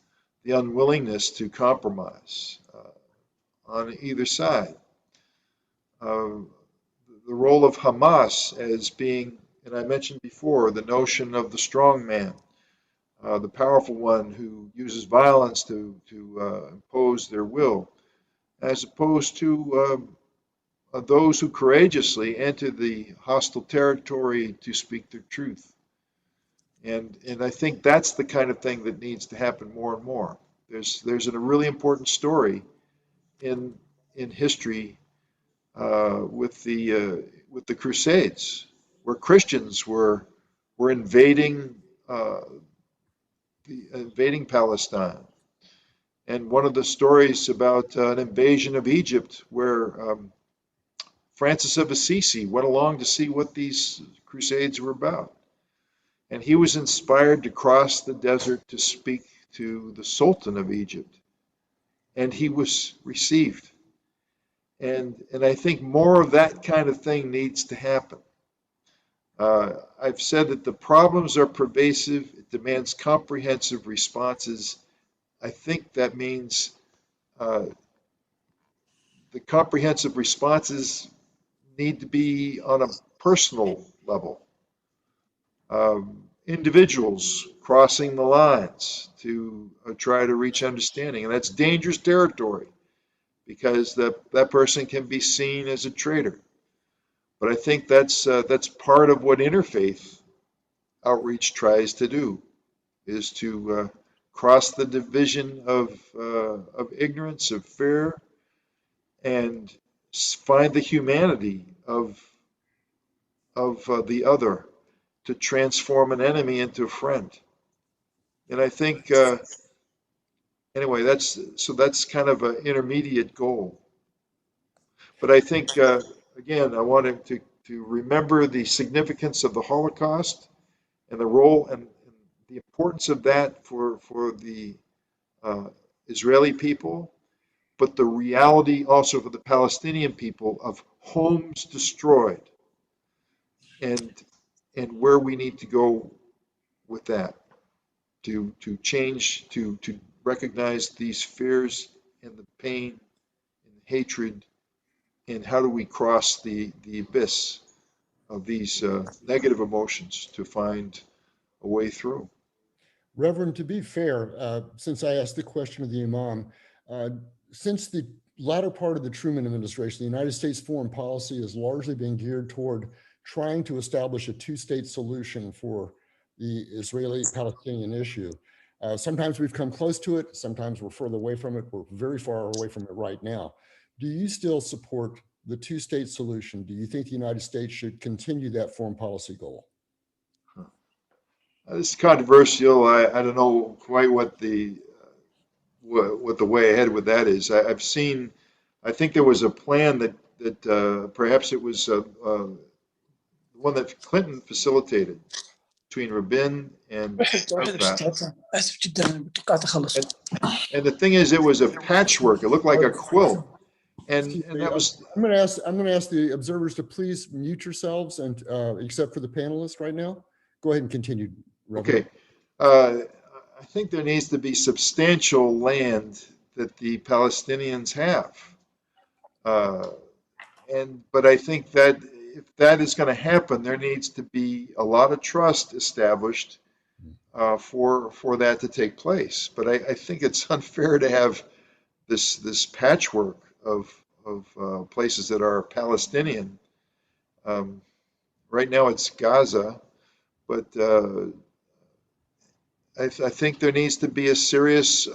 the unwillingness to compromise on either side. The role of Hamas as being, and I mentioned before, the notion of the strong man, the powerful one who uses violence to impose their will, as opposed to those who courageously enter the hostile territory to speak their truth. And I think that's the kind of thing that needs to happen more and more. There's a really important story in history with the Crusades, where Christians were invading Palestine. And one of the stories about an invasion of Egypt, where Francis of Assisi went along to see what these Crusades were about. And he was inspired to cross the desert to speak to the Sultan of Egypt. And he was received. And I think more of that kind of thing needs to happen. I've said that the problems are pervasive. It demands comprehensive responses. I think that means the comprehensive responses need to be on a personal level. Individuals crossing the lines to try to reach understanding, and that's dangerous territory because that person can be seen as a traitor. But I think that's part of what interfaith outreach tries to do, is to cross the division of ignorance, of fear, and find the humanity of the other, to transform an enemy into a friend. And I think anyway, that's kind of an intermediate goal. But I think again, I wanted to remember the significance of the Holocaust and the role and the importance of that for the Israeli people, but the reality also for the Palestinian people of homes destroyed, and where we need to go with that to change, to recognize these fears and the pain and the hatred, and how do we cross the abyss of these negative emotions to find a way through. Reverend, to be fair, since I asked the question of the Imam, since the latter part of the Truman administration, the United States foreign policy is largely being geared toward trying to establish a two-state solution for the Israeli-Palestinian issue. Sometimes we've come close to it. Sometimes we're further away from it. We're very far away from it right now. Do you still support the two-state solution? Do you think the United States should continue that foreign policy goal? It's controversial. I don't know quite what the way ahead with that is. I've seen, I think there was a plan that perhaps it was one that Clinton facilitated between Rabin and Arafat. And the thing is, it was a patchwork. It looked like a quilt. And that was. I'm going to ask the observers to please mute yourselves, and except for the panelists right now. Go ahead and continue, Reverend. Okay. I think there needs to be substantial land that the Palestinians have. But I think that if that is going to happen, there needs to be a lot of trust established for that to take place. But I think it's unfair to have this patchwork of places that are Palestinian. Right now it's Gaza, but I think there needs to be a serious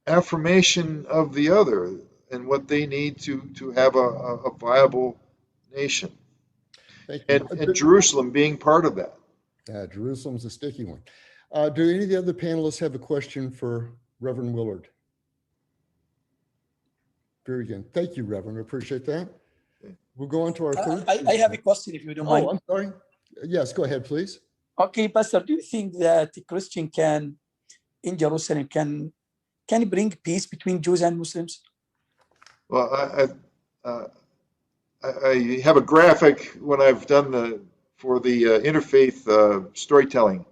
affirmation of the other and what they need to have a viable nation. And Jerusalem being part of that. Jerusalem's a sticky one. Do any of the other panelists have a question for Reverend Willard? Very good. Thank you, Reverend. I appreciate that. We'll go on to our third. I have a question, if you don't mind. Oh, I'm sorry. Yes, go ahead, please. Okay, Pastor, do you think that a Christian can, in Jerusalem, can bring peace between Jews and Muslims? Well, I have a graphic when I've done for the interfaith storytelling,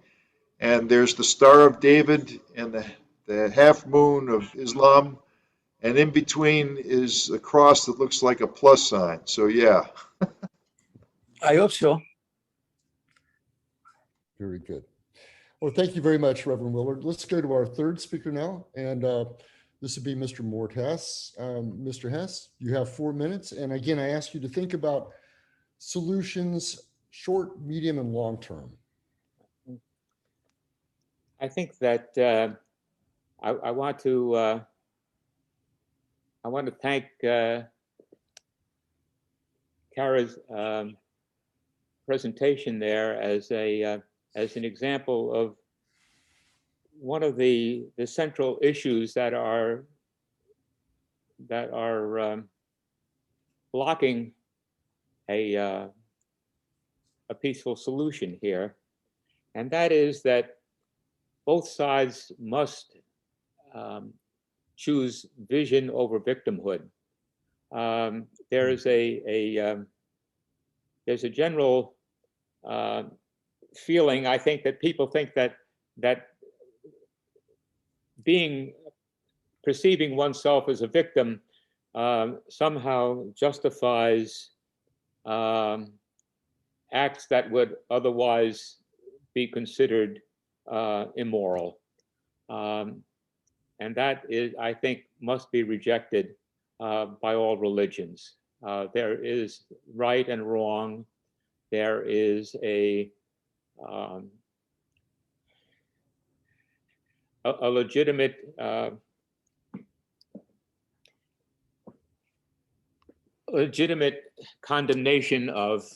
and there's the Star of David and the half moon of Islam, and in between is a cross that looks like a plus sign. So yeah. I hope so. Very good. Well, thank you very much, Reverend Willard. Let's go to our third speaker now, and this would be Mr. Mort Hess. Mr. Hess, you have 4 minutes. And again, I ask you to think about solutions, short, medium, and long term. I think that I want to thank Kara's presentation there as an example of one of the central issues that are blocking a peaceful solution here, and that is that both sides must choose vision over victimhood. There's a general feeling, I think, that people think that perceiving oneself as a victim somehow justifies acts that would otherwise be considered immoral. And that is, I think, must be rejected by all religions. There is right and wrong. There is a legitimate condemnation of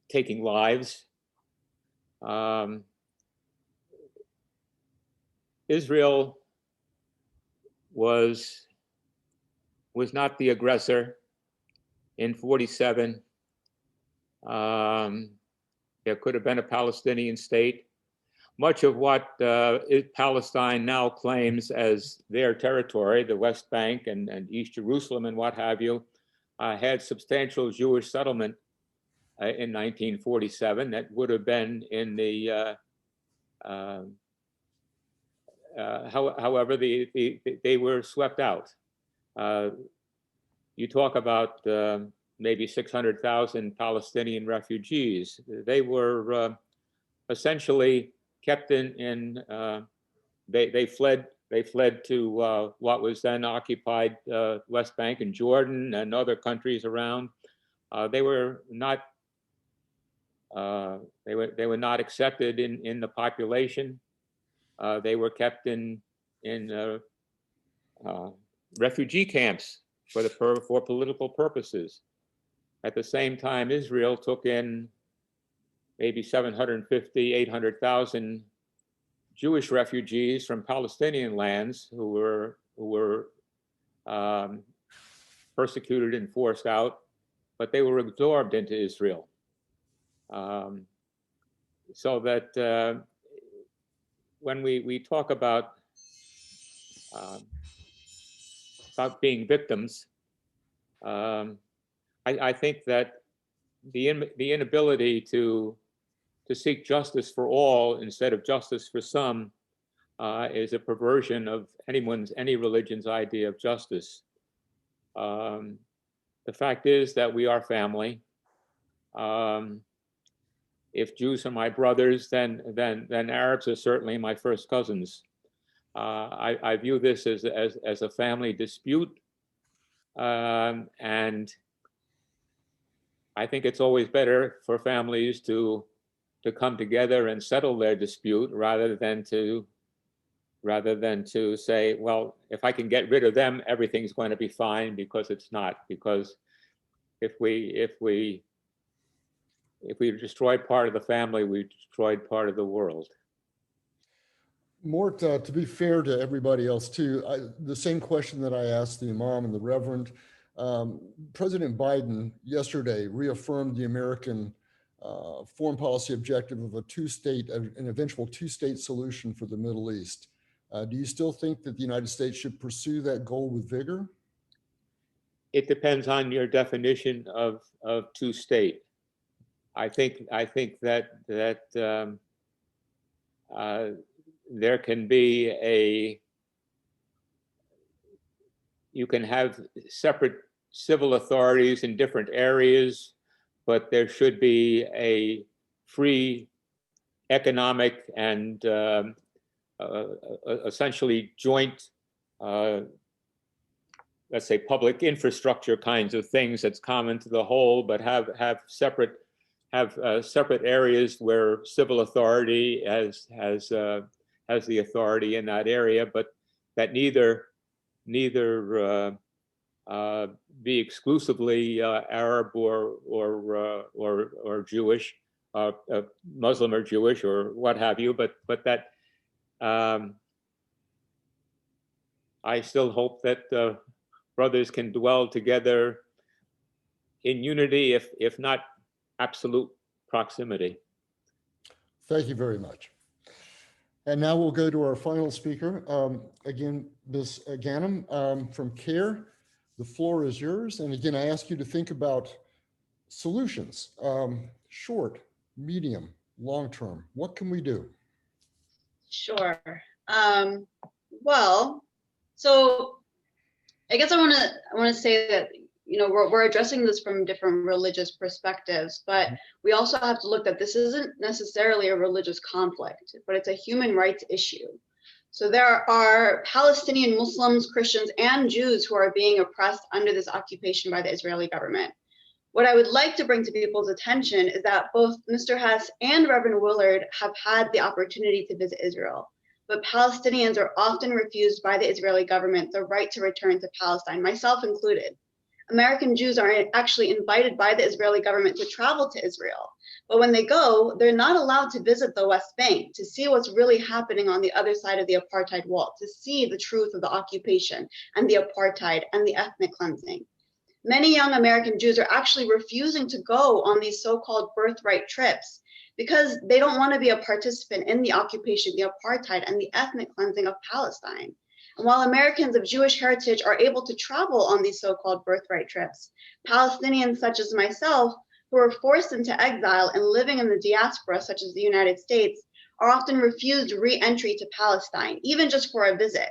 taking lives. Israel was not the aggressor in 47. There could have been a Palestinian state. Much of what Palestine now claims as their territory, the West Bank and East Jerusalem and what have you, had substantial Jewish settlement in 1947 that would have been in the, however, they were swept out. You talk about maybe 600,000 Palestinian refugees. They were essentially kept they fled They fled to what was then occupied West Bank and Jordan and other countries around. They were not accepted in the population. They were kept in refugee camps for political purposes. At the same time, Israel took in maybe 750, 800,000 Jewish refugees from Palestinian lands who were persecuted and forced out, but they were absorbed into Israel. So that when we talk about being victims, I think that the inability to seek justice for all instead of justice for some is a perversion of any religion's idea of justice. The fact is that we are family. If Jews are my brothers, then Arabs are certainly my first cousins. I view this as a family dispute, and I think it's always better for families to come together and settle their dispute rather than to say, well, if I can get rid of them, everything's going to be fine, because it's not. Because if we destroyed part of the family, we destroyed part of the world. Mort, to be fair to everybody else too, the same question that I asked the Imam and the Reverend, President Biden yesterday reaffirmed the American foreign policy objective of an eventual two-state solution for the Middle East. Do you still think that the United States should pursue that goal with vigor? It depends on your definition of two-state. I think that there can be you can have separate civil authorities in different areas, but there should be a free economic and essentially joint, let's say, public infrastructure kinds of things that's common to the whole, but have separate areas where civil authority has the authority in that area, but that neither be exclusively Arab or Jewish, Muslim or Jewish or what have you, but that I still hope that brothers can dwell together in unity, if not absolute proximity. Thank you very much. And now we'll go to our final speaker. Again, Ms. Ghannam from CAIR. The floor is yours. And again, I ask you to think about solutions, short, medium, long-term. What can we do? Sure. Well, so I guess I want to say that, you know, we're addressing this from different religious perspectives, but we also have to look that this isn't necessarily a religious conflict, but it's a human rights issue. So there are Palestinian Muslims, Christians, and Jews who are being oppressed under this occupation by the Israeli government. What I would like to bring to people's attention is that both Mr. Hess and Reverend Willard have had the opportunity to visit Israel, but Palestinians are often refused by the Israeli government the right to return to Palestine, myself included. American Jews are actually invited by the Israeli government to travel to Israel. But when they go, they're not allowed to visit the West Bank to see what's really happening on the other side of the apartheid wall, to see the truth of the occupation and the apartheid and the ethnic cleansing. Many young American Jews are actually refusing to go on these so-called birthright trips because they don't want to be a participant in the occupation, the apartheid, and the ethnic cleansing of Palestine. And while Americans of Jewish heritage are able to travel on these so-called birthright trips, Palestinians such as myself, who are forced into exile and living in the diaspora, such as the United States, are often refused re-entry to Palestine, even just for a visit.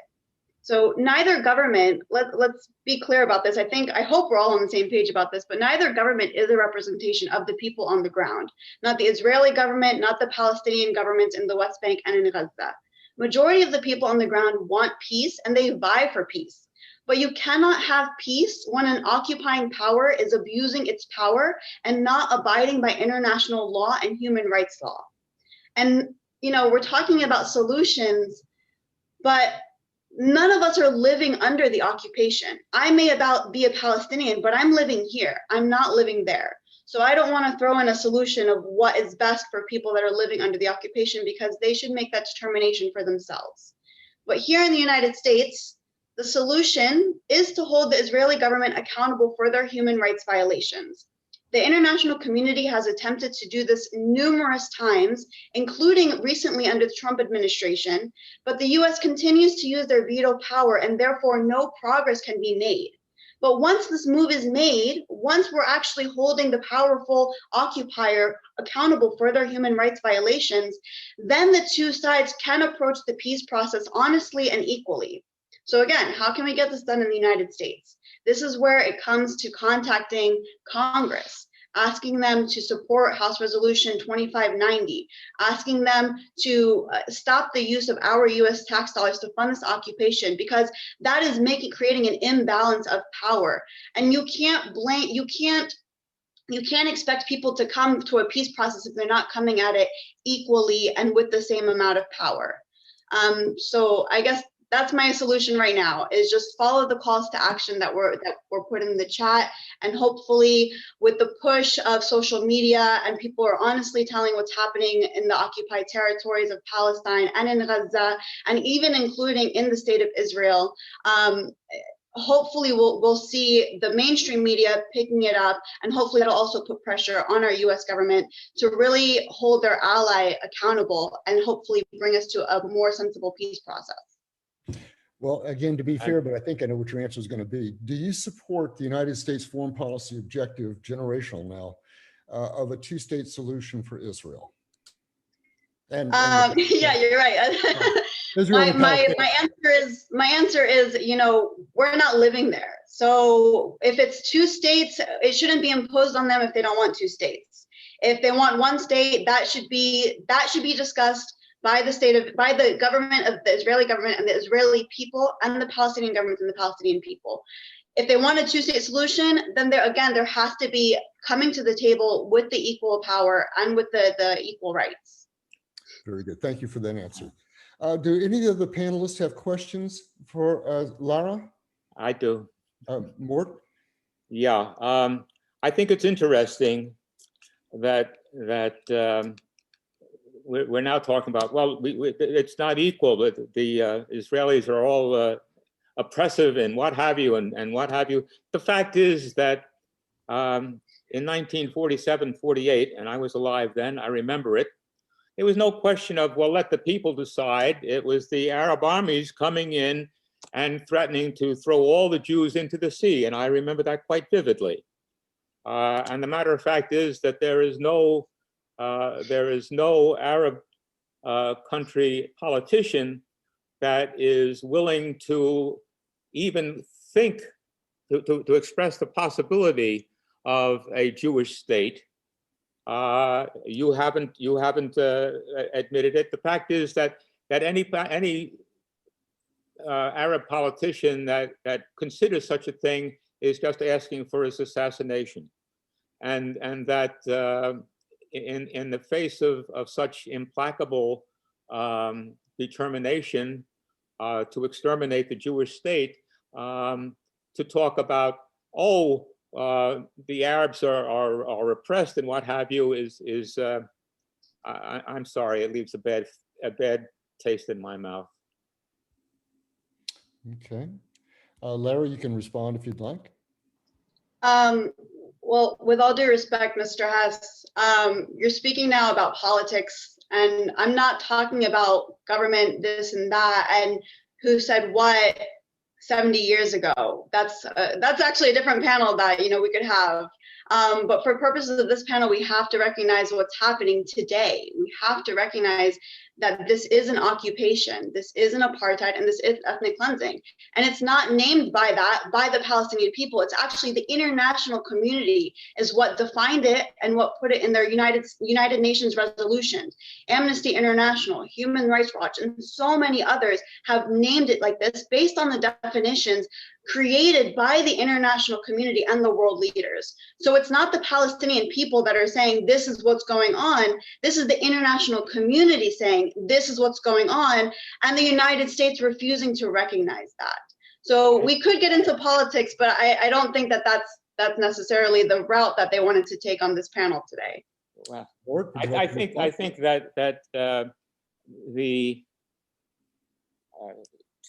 So neither government, let's be clear about this. I hope we're all on the same page about this, but neither government is a representation of the people on the ground. Not the Israeli government, not the Palestinian governments in the West Bank and in Gaza. Majority of the people on the ground want peace and they vie for peace. But you cannot have peace when an occupying power is abusing its power and not abiding by international law and human rights law. And, you know, we're talking about solutions, but none of us are living under the occupation. I may be a Palestinian, but I'm living here. I'm not living there. So I don't want to throw in a solution of what is best for people that are living under the occupation, because they should make that determination for themselves. But here in the United States, the solution is to hold the Israeli government accountable for their human rights violations. The international community has attempted to do this numerous times, including recently under the Trump administration, but the US continues to use their veto power and therefore no progress can be made. But once this move is made, once we're actually holding the powerful occupier accountable for their human rights violations, then the two sides can approach the peace process honestly and equally. So again, how can we get this done in the United States? This is where it comes to contacting Congress, asking them to support House Resolution 2590, asking them to stop the use of our US tax dollars to fund this occupation, because that is creating an imbalance of power. And you can't expect people to come to a peace process if they're not coming at it equally and with the same amount of power. So I guess that's my solution right now, is just follow the calls to action that were put in the chat, and hopefully with the push of social media and people are honestly telling what's happening in the occupied territories of Palestine and in Gaza, and even including in the state of Israel, hopefully we'll see the mainstream media picking it up, and hopefully that'll also put pressure on our US government to really hold their ally accountable and hopefully bring us to a more sensible peace process. Well, again, to be fair, but I think I know what your answer is going to be. Do you support the United States foreign policy objective, generational now, of a two-state solution for Israel? Yeah, you're right. My answer is, you know, we're not living there. So if it's two states, it shouldn't be imposed on them if they don't want two states. If they want one state, that should be discussed by the government of the Israeli government and the Israeli people, and the Palestinian government and the Palestinian people. If they want a two-state solution, then there has to be coming to the table with the equal power and with the equal rights. Very good. Thank you for that answer. Do any of the panelists have questions for Lara? I do. Mort? Yeah, I think it's interesting that we're now talking about, well, it's not equal, but the Israelis are all oppressive and what have you, and what have you. The fact is that in 1947, 48, and I was alive then, I remember it, there was no question of, well, let the people decide. It was the Arab armies coming in and threatening to throw all the Jews into the sea, and I remember that quite vividly. And the matter of fact is that there is no Arab country politician that is willing to even think to express the possibility of a Jewish state. You haven't admitted it. The fact is that any Arab politician that considers such a thing is just asking for his assassination, and that in the face of such implacable determination to exterminate the Jewish state, to talk about, oh, the Arabs are oppressed and what have you is I'm sorry, it leaves a bad taste in my mouth. Okay. Lara, you can respond if you'd like. Well, with all due respect, Mr. Hess, you're speaking now about politics, and I'm not talking about government, this and that, and who said what 70 years ago. That's actually a different panel that we could have. But for purposes of this panel, we have to recognize what's happening today. We have to recognize that this is an occupation, this is an apartheid, and this is ethnic cleansing. And it's not named by the Palestinian people. It's actually the international community is what defined it and what put it in their United Nations resolutions. Amnesty International, Human Rights Watch, and so many others have named it like this based on the definitions created by the international community and the world leaders. So it's not the Palestinian people that are saying this is what's going on. This is the international community saying this is what's going on, and the United States refusing to recognize that. So we could get into politics, but I don't think that that's necessarily the route that they wanted to take on this panel today. Well, Mort, would you I like to think respond?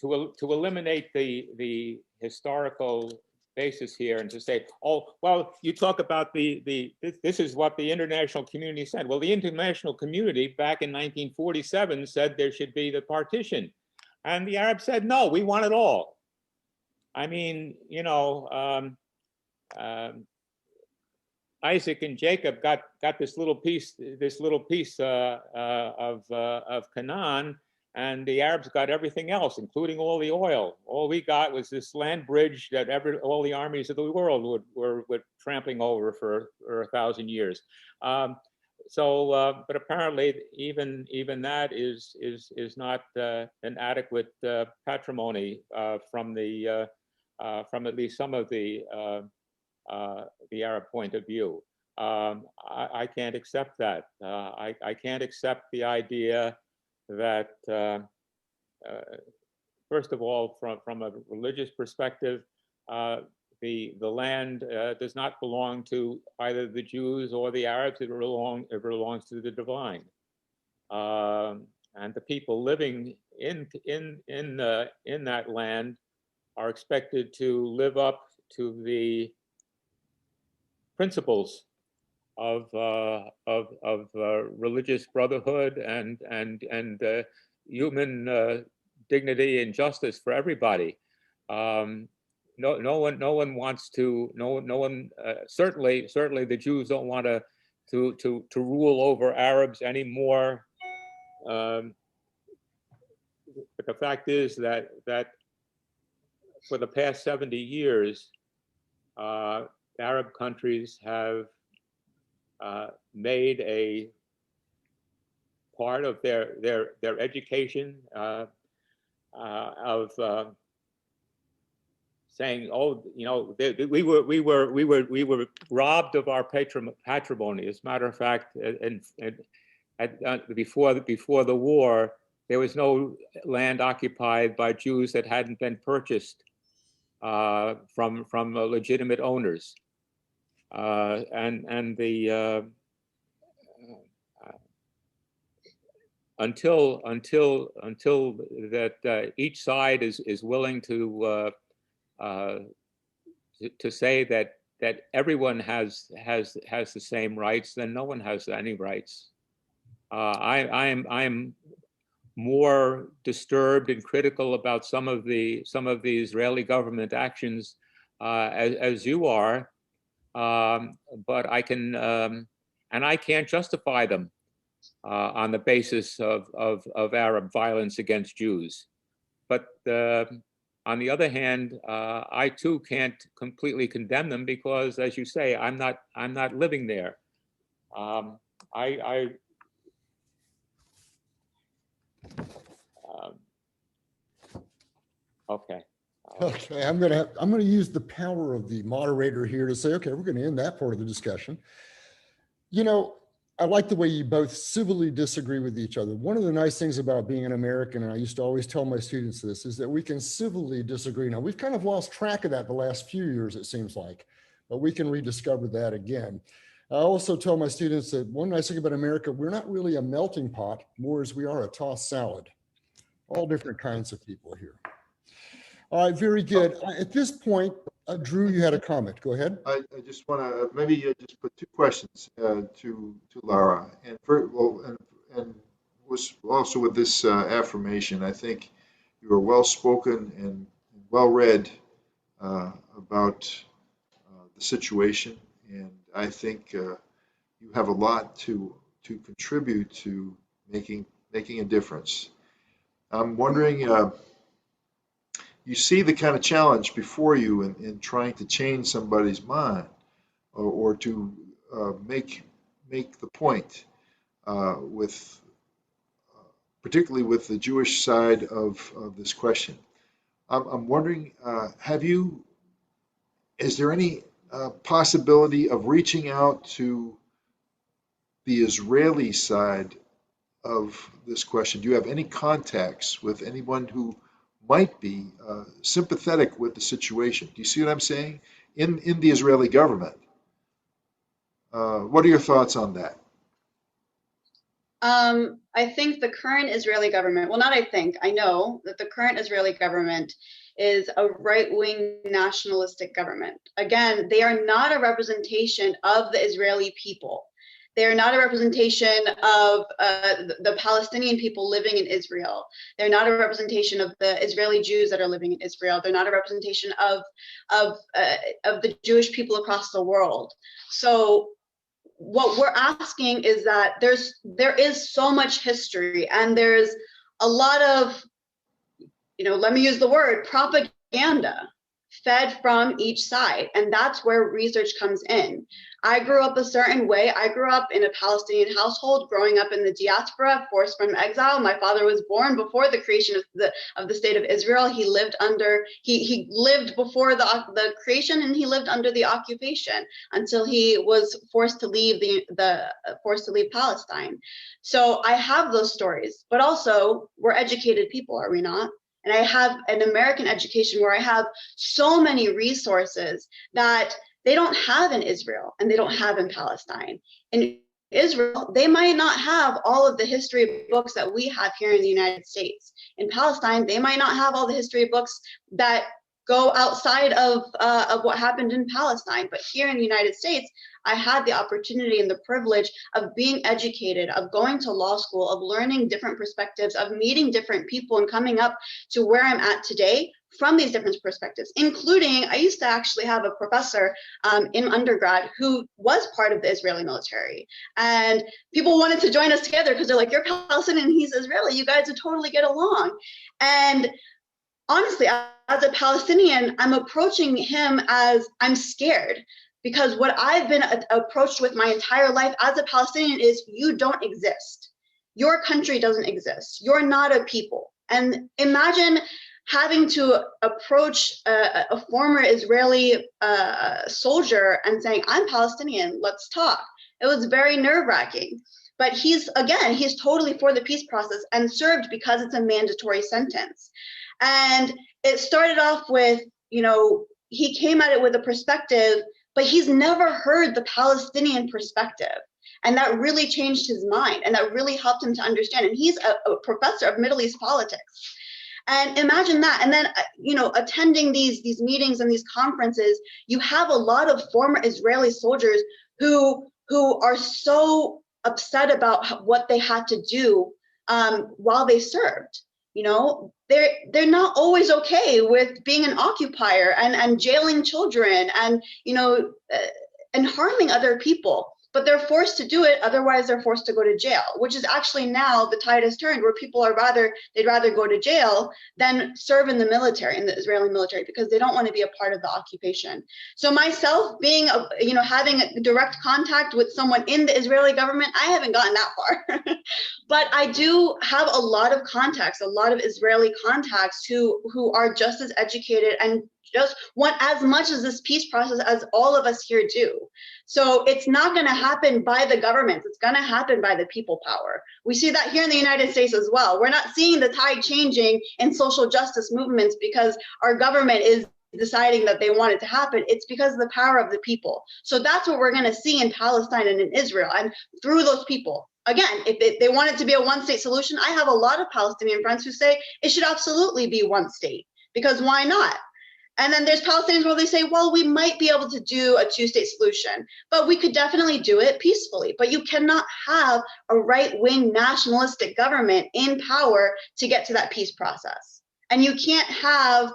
to eliminate the historical basis here and to say, oh, well, you talk about this is what the international community said. Well, the international community back in 1947 said there should be the partition, and the Arabs said no, we want it all. I mean, you know, Isaac and Jacob got this little piece of Canaan, and the Arabs got everything else, including all the oil. All we got was this land bridge that all the armies of the world were trampling over for 1,000 years. But apparently, even that is not an adequate patrimony from at least some of the Arab point of view. I can't accept that. I can't accept the idea that, first of all, from a religious perspective, the land does not belong to either the Jews or the Arabs. It belongs to the divine, and the people living in that land are expected to live up to the principles of religious brotherhood and human dignity and justice for everybody. No one wants to. No one. Certainly the Jews don't want to rule over Arabs anymore. But the fact is that for the past 70 years, Arab countries have made a part of their education of saying, oh, you know, we were robbed of our patrimony. As a matter of fact, before the war, there was no land occupied by Jews that hadn't been purchased from legitimate owners, until that each side is willing to say that everyone has the same rights, then no one has any rights. I am more disturbed and critical about some of the Israeli government actions as you are, but I can and I can't justify them on the basis of Arab violence against Jews. But on the other hand, I too can't completely condemn them because, as you say, I'm not living there. Okay. Okay, I'm gonna use the power of the moderator here to say, okay, we're gonna end that part of the discussion. You know, I like the way you both civilly disagree with each other. One of the nice things about being an American, and I used to always tell my students this, is that we can civilly disagree. Now, we've kind of lost track of that the last few years, it seems like, but we can rediscover that again. I also tell my students that one nice thing about America, we're not really a melting pot, more as we are a tossed salad. All different kinds of people here. All right, very good. At this point, Drew, you had a comment. Go ahead. I just want to maybe just put two questions to Lara, and was also with this affirmation. I think you are well spoken and well read about the situation, and I think you have a lot to contribute to making making a difference. I'm wondering, you see the kind of challenge before you in trying to change somebody's mind or to make the point with particularly with the Jewish side of this question. I'm wondering, is there any possibility of reaching out to the Israeli side of this question? Do you have any contacts with anyone who might be sympathetic with the situation? Do you see what I'm saying? In the Israeli government. What are your thoughts on that? I think the current Israeli government, well, not I think, I know that the current Israeli government is a right-wing nationalistic government. Again, they are not a representation of the Israeli people. They are not a representation of the Palestinian people living in Israel. They're not a representation of the Israeli Jews that are living in Israel. They're not a representation of the Jewish people across the world. So what we're asking is that there is so much history, and there's a lot of, let me use the word, propaganda fed from each side, and that's where research comes in. I grew up a certain way. I grew up in a Palestinian household, growing up in the diaspora, forced from exile. My father was born before the creation of the state of Israel. He lived before the creation, and he lived under the occupation until he was forced to leave Palestine. So I have those stories, but also we're educated people, are we not? And I have an American education where I have so many resources that they don't have in Israel and they don't have in Palestine. In Israel, they might not have all of the history books that we have here in the United States. In Palestine, they might not have all the history books that go outside of what happened in Palestine. But here in the United States, I had the opportunity and the privilege of being educated, of going to law school, of learning different perspectives, of meeting different people and coming up to where I'm at today from these different perspectives, including, I used to actually have a professor in undergrad who was part of the Israeli military. And people wanted to join us together because they're like, you're Palestinian and he's Israeli, you guys would totally get along. And honestly, as a Palestinian, I'm approaching him as I'm scared, because what I've been approached with my entire life as a Palestinian is you don't exist. Your country doesn't exist. You're not a people. And imagine having to approach a former Israeli soldier and saying, I'm Palestinian, let's talk. It was very nerve-wracking. But he's totally for the peace process and served because it's a mandatory sentence. And it started off with, he came at it with a perspective, but he's never heard the Palestinian perspective. And that really changed his mind, and that really helped him to understand. And he's a professor of Middle East politics. And imagine that. And then, attending these meetings and these conferences, you have a lot of former Israeli soldiers who are so upset about what they had to do while they served. They're not always okay with being an occupier and jailing children and harming other people, but they're forced to do it. Otherwise, they're forced to go to jail, which is actually now the tide has turned, where people they'd rather go to jail than serve in the military, in the Israeli military, because they don't want to be a part of the occupation. So myself being, having a direct contact with someone in the Israeli government, I haven't gotten that far, but I do have a lot of contacts, a lot of Israeli contacts who are just as educated and just want as much as this peace process as all of us here do. So it's not going to happen by the government. It's going to happen by the people power. We see that here in the United States as well. We're not seeing the tide changing in social justice movements because our government is deciding that they want it to happen. It's because of the power of the people. So that's what we're going to see in Palestine and in Israel, and through those people. Again, if they want it to be a one-state solution, I have a lot of Palestinian friends who say it should absolutely be one state, because why not? And then there's Palestinians where they say, well, we might be able to do a two-state solution, but we could definitely do it peacefully. But you cannot have a right-wing nationalistic government in power to get to that peace process. And you can't have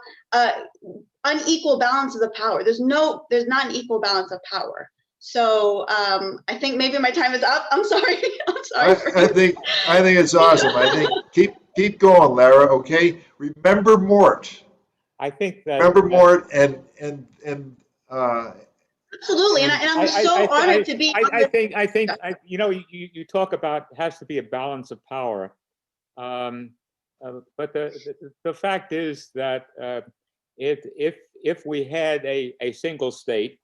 unequal balances of power. There's not an equal balance of power. So I think maybe my time is up. I'm sorry. I'm sorry. I think it's awesome. I think keep going, Lara. Okay, remember Mort. I think that Remember Mort and Absolutely, and I'm so honored to be. I think you know, you talk about has to be a balance of power, but the fact is that if we had a single state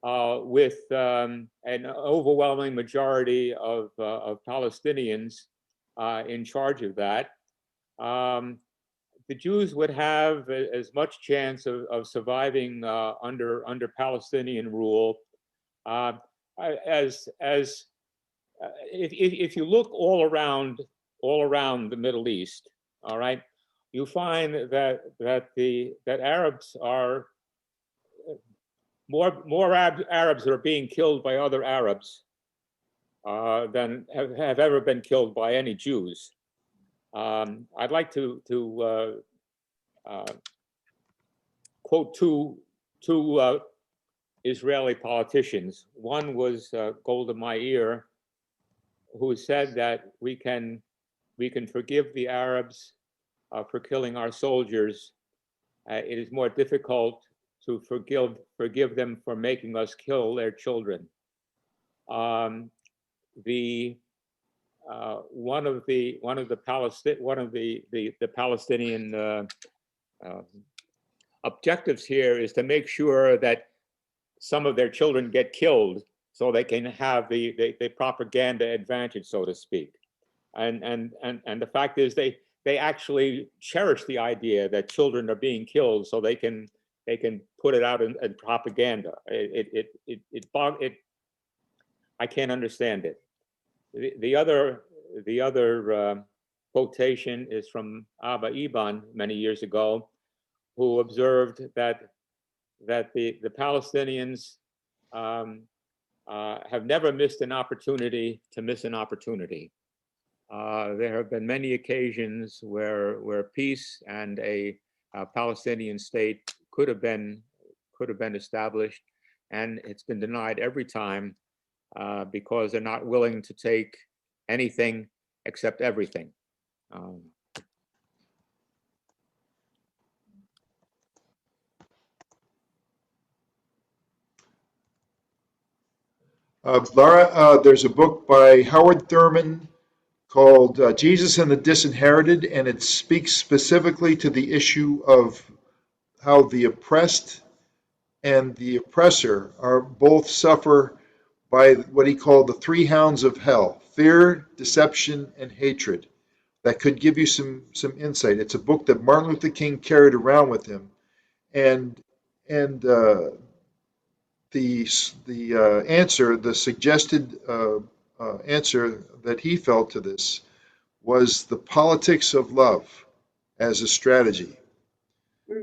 with an overwhelming majority of Palestinians in charge of that, the Jews would have as much chance of surviving under Palestinian rule as if you look all around the Middle East. All right, you find that Arabs are more Arabs are being killed by other Arabs than have ever been killed by any Jews. I'd like to quote two Israeli politicians. One was Golda Meir, who said that we can forgive the Arabs for killing our soldiers. It is more difficult to forgive them for making us kill their children. One of the Palestinian objectives here is to make sure that some of their children get killed so they can have the propaganda advantage, so to speak. And the fact is they actually cherish the idea that children are being killed so they can put it out in propaganda. I can't understand it. The other quotation is from Abba Eban many years ago, who observed that the Palestinians have never missed an opportunity to miss an opportunity. There have been many occasions where peace and a Palestinian state could have been established, and it's been denied every time because they're not willing to take anything except everything. Lara, there's a book by Howard Thurman called Jesus and the Disinherited, and it speaks specifically to the issue of how the oppressed and the oppressor are both suffer by what he called the three hounds of hell: fear, deception, and hatred. That could give you some insight. It's a book that Martin Luther King carried around with him, and the answer, the suggested answer that he felt to this was the politics of love as a strategy.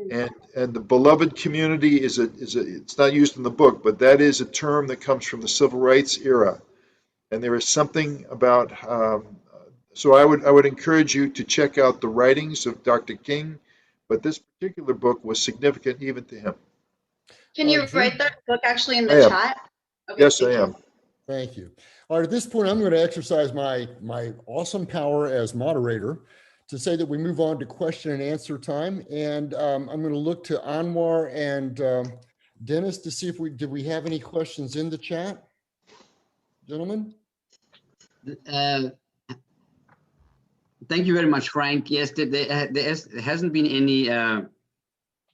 And the beloved community is it's not used in the book, but that is a term that comes from the civil rights era. And there is something about so I would encourage you to check out the writings of Dr. King, but this particular book was significant even to him. Can you write that book actually in the chat? Okay, yes, I am. Thank you. All right, at this point, I'm going to exercise my awesome power as moderator to say that we move on to question and answer time. And I'm going to look to Anwar and Dennis to see if did we have any questions in the chat, gentlemen? Thank you very much, Frank. Yes, there hasn't been any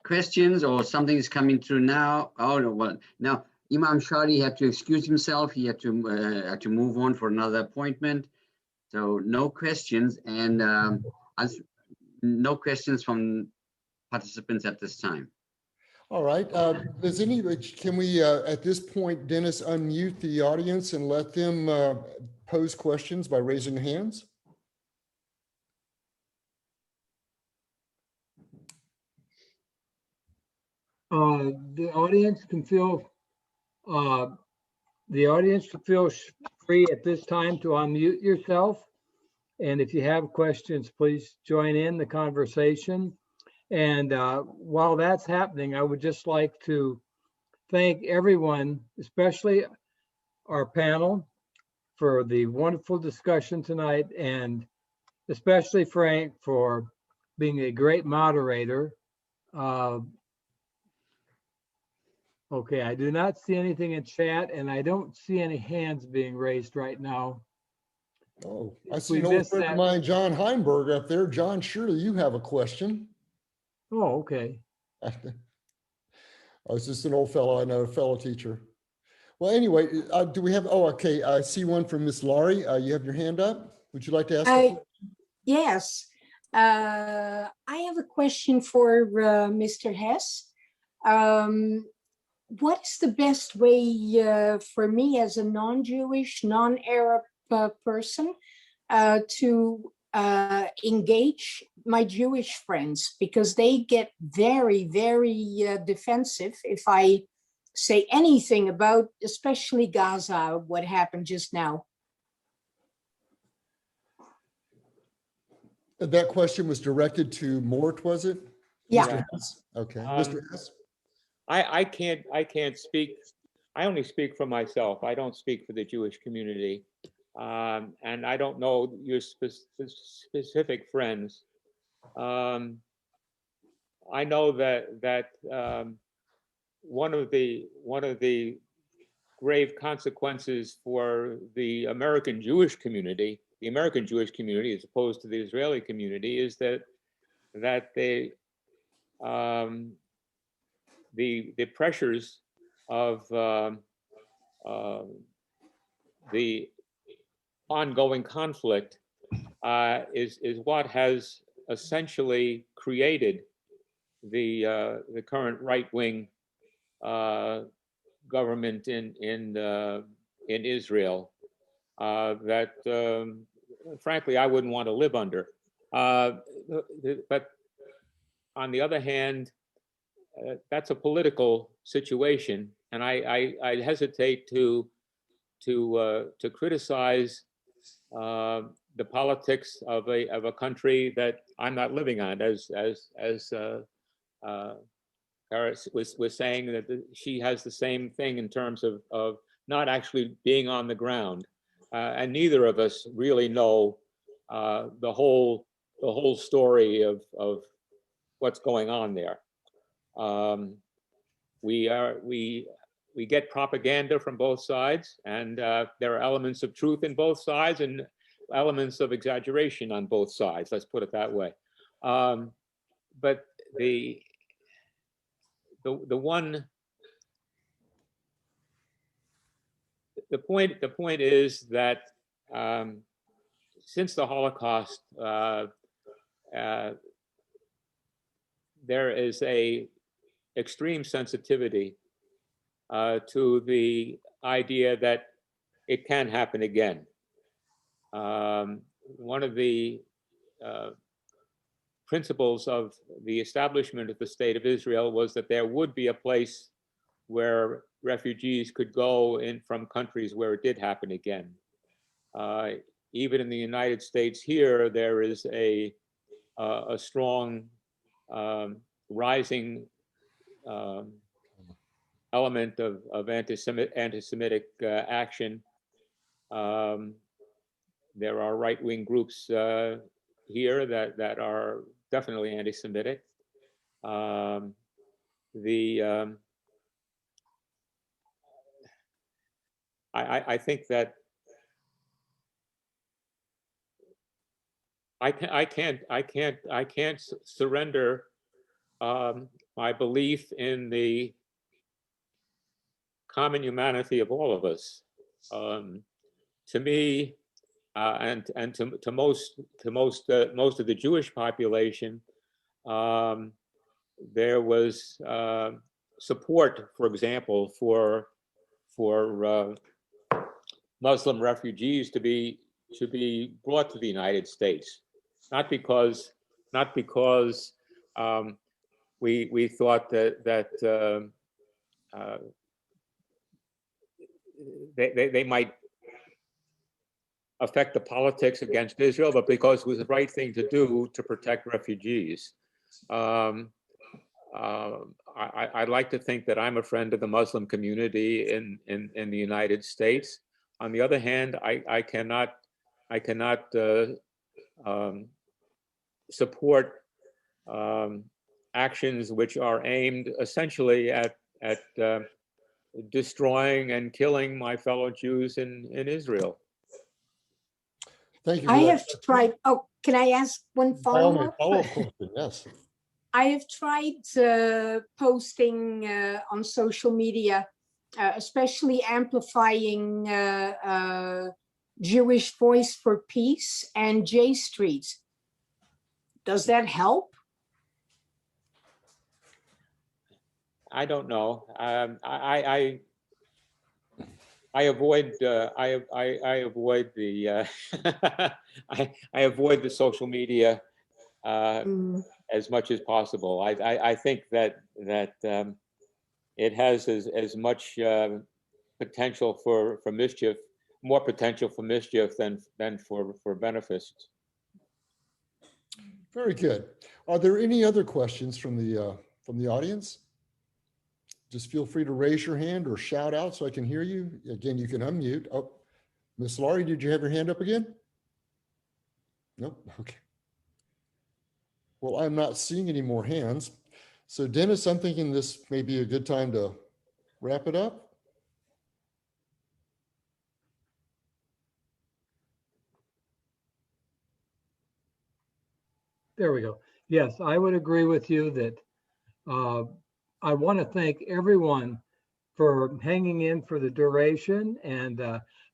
questions, or something is coming through now. Oh no, well now Imam Shady had to excuse himself. He had to move on for another appointment. So no questions, and no questions from participants at this time. All right. Can we at this point, Dennis, unmute the audience and let them pose questions by raising hands? The audience can feel free at this time to unmute yourself. And if you have questions, please join in the conversation. And while that's happening, I would just like to thank everyone, especially our panel for the wonderful discussion tonight, and especially Frank for being a great moderator. Okay, I do not see anything in chat, and I don't see any hands being raised right now. Oh, I If see we an old missed friend of that- mine, John Heinberg, up there. John, surely you have a question. Oh, okay. I was just an old fellow I know, a fellow teacher. Well, anyway, do we have, oh, okay, I see one from Miss Laurie. You have your hand up. Would you like to ask? a question? Yes. I have a question for Mr. Hess. What is the best way for me as a non-Jewish, non-Arab person to engage my Jewish friends? Because they get very, very defensive if I say anything about, especially Gaza, what happened just now. That question was directed to Mort, was it? Yeah. Mr. Hess? Okay, Mr. Hess? I can't speak. I only speak for myself. I don't speak for the Jewish community. And I don't know your specific friends. I know that one of the grave consequences for the American Jewish community, as opposed to the Israeli community, is that they the pressures of the ongoing conflict is what has essentially created the current right-wing government in Israel that frankly I wouldn't want to live under. But on the other hand, that's a political situation, and I hesitate to criticize the politics of a country that I'm not living on, as Lara was saying, that she has the same thing in terms of not actually being on the ground, and neither of us really know the whole story of what's going on there. We get propaganda from both sides, and there are elements of truth in both sides and elements of exaggeration on both sides. Let's put it that way. But the point is that since the Holocaust, there is a extreme sensitivity to the idea that it can happen again. One of the principles of the establishment of the State of Israel was that there would be a place where refugees could go in from countries where it did happen again. Even in the United States here, there is a strong rising element of anti-Semitic action. There are right-wing groups here that are definitely anti-Semitic. I think that I can't surrender my belief in the common humanity of all of us. To me, and to most of the Jewish population, there was support, for example, for Muslim refugees to be brought to the United States, not because we thought that they might affect the politics against Israel, but because it was the right thing to do to protect refugees. I'd like to think that I'm a friend of the Muslim community in the United States. On the other hand, I cannot support actions which are aimed essentially at destroying and killing my fellow Jews in Israel. Thank you. I have tried, oh, can I ask one follow-up? Follow-up question, yes. I have tried posting on social media, especially amplifying Jewish Voice for Peace and J Street. Does that help? I don't know. I avoid I avoid the I avoid the social media as much as possible. I think that it has as much potential for mischief, more potential for mischief than for benefits. Very good. Are there any other questions from the audience? Just feel free to raise your hand or shout out so I can hear you. Again, you can unmute. Oh, Miss Laurie, did you have your hand up again? Nope. Okay. Well, I'm not seeing any more hands. So Dennis, I'm thinking this may be a good time to wrap it up. There we go. Yes, I would agree with you that I want to thank everyone for hanging in for the duration, and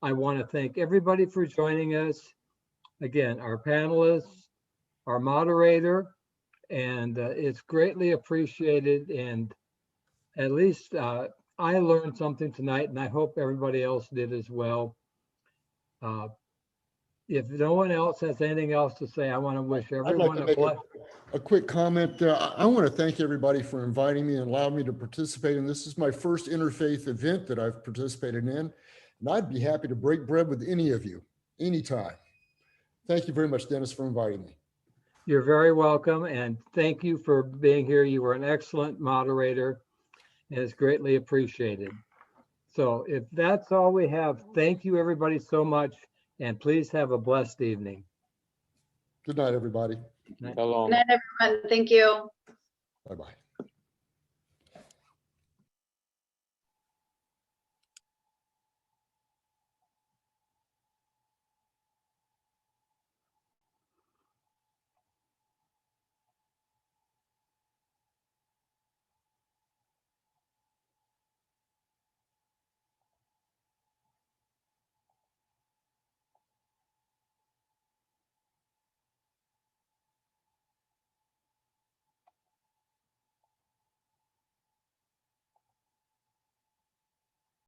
I want to thank everybody for joining us. Again, our panelists, our moderator, and it's greatly appreciated. And at least I learned something tonight, and I hope everybody else did as well. If no one else has anything else to say, I want to wish everyone a quick comment. I want to thank everybody for inviting me and allowing me to participate. And this is my first interfaith event that I've participated in. And I'd be happy to break bread with any of you, anytime. Thank you very much, Dennis, for inviting me. You're very welcome. And thank you for being here. You were an excellent moderator, and it's greatly appreciated. So if that's all we have, thank you everybody so much. And please have a blessed evening. Good night, everybody. Shalom. Good night, everyone. Thank you. Bye-bye.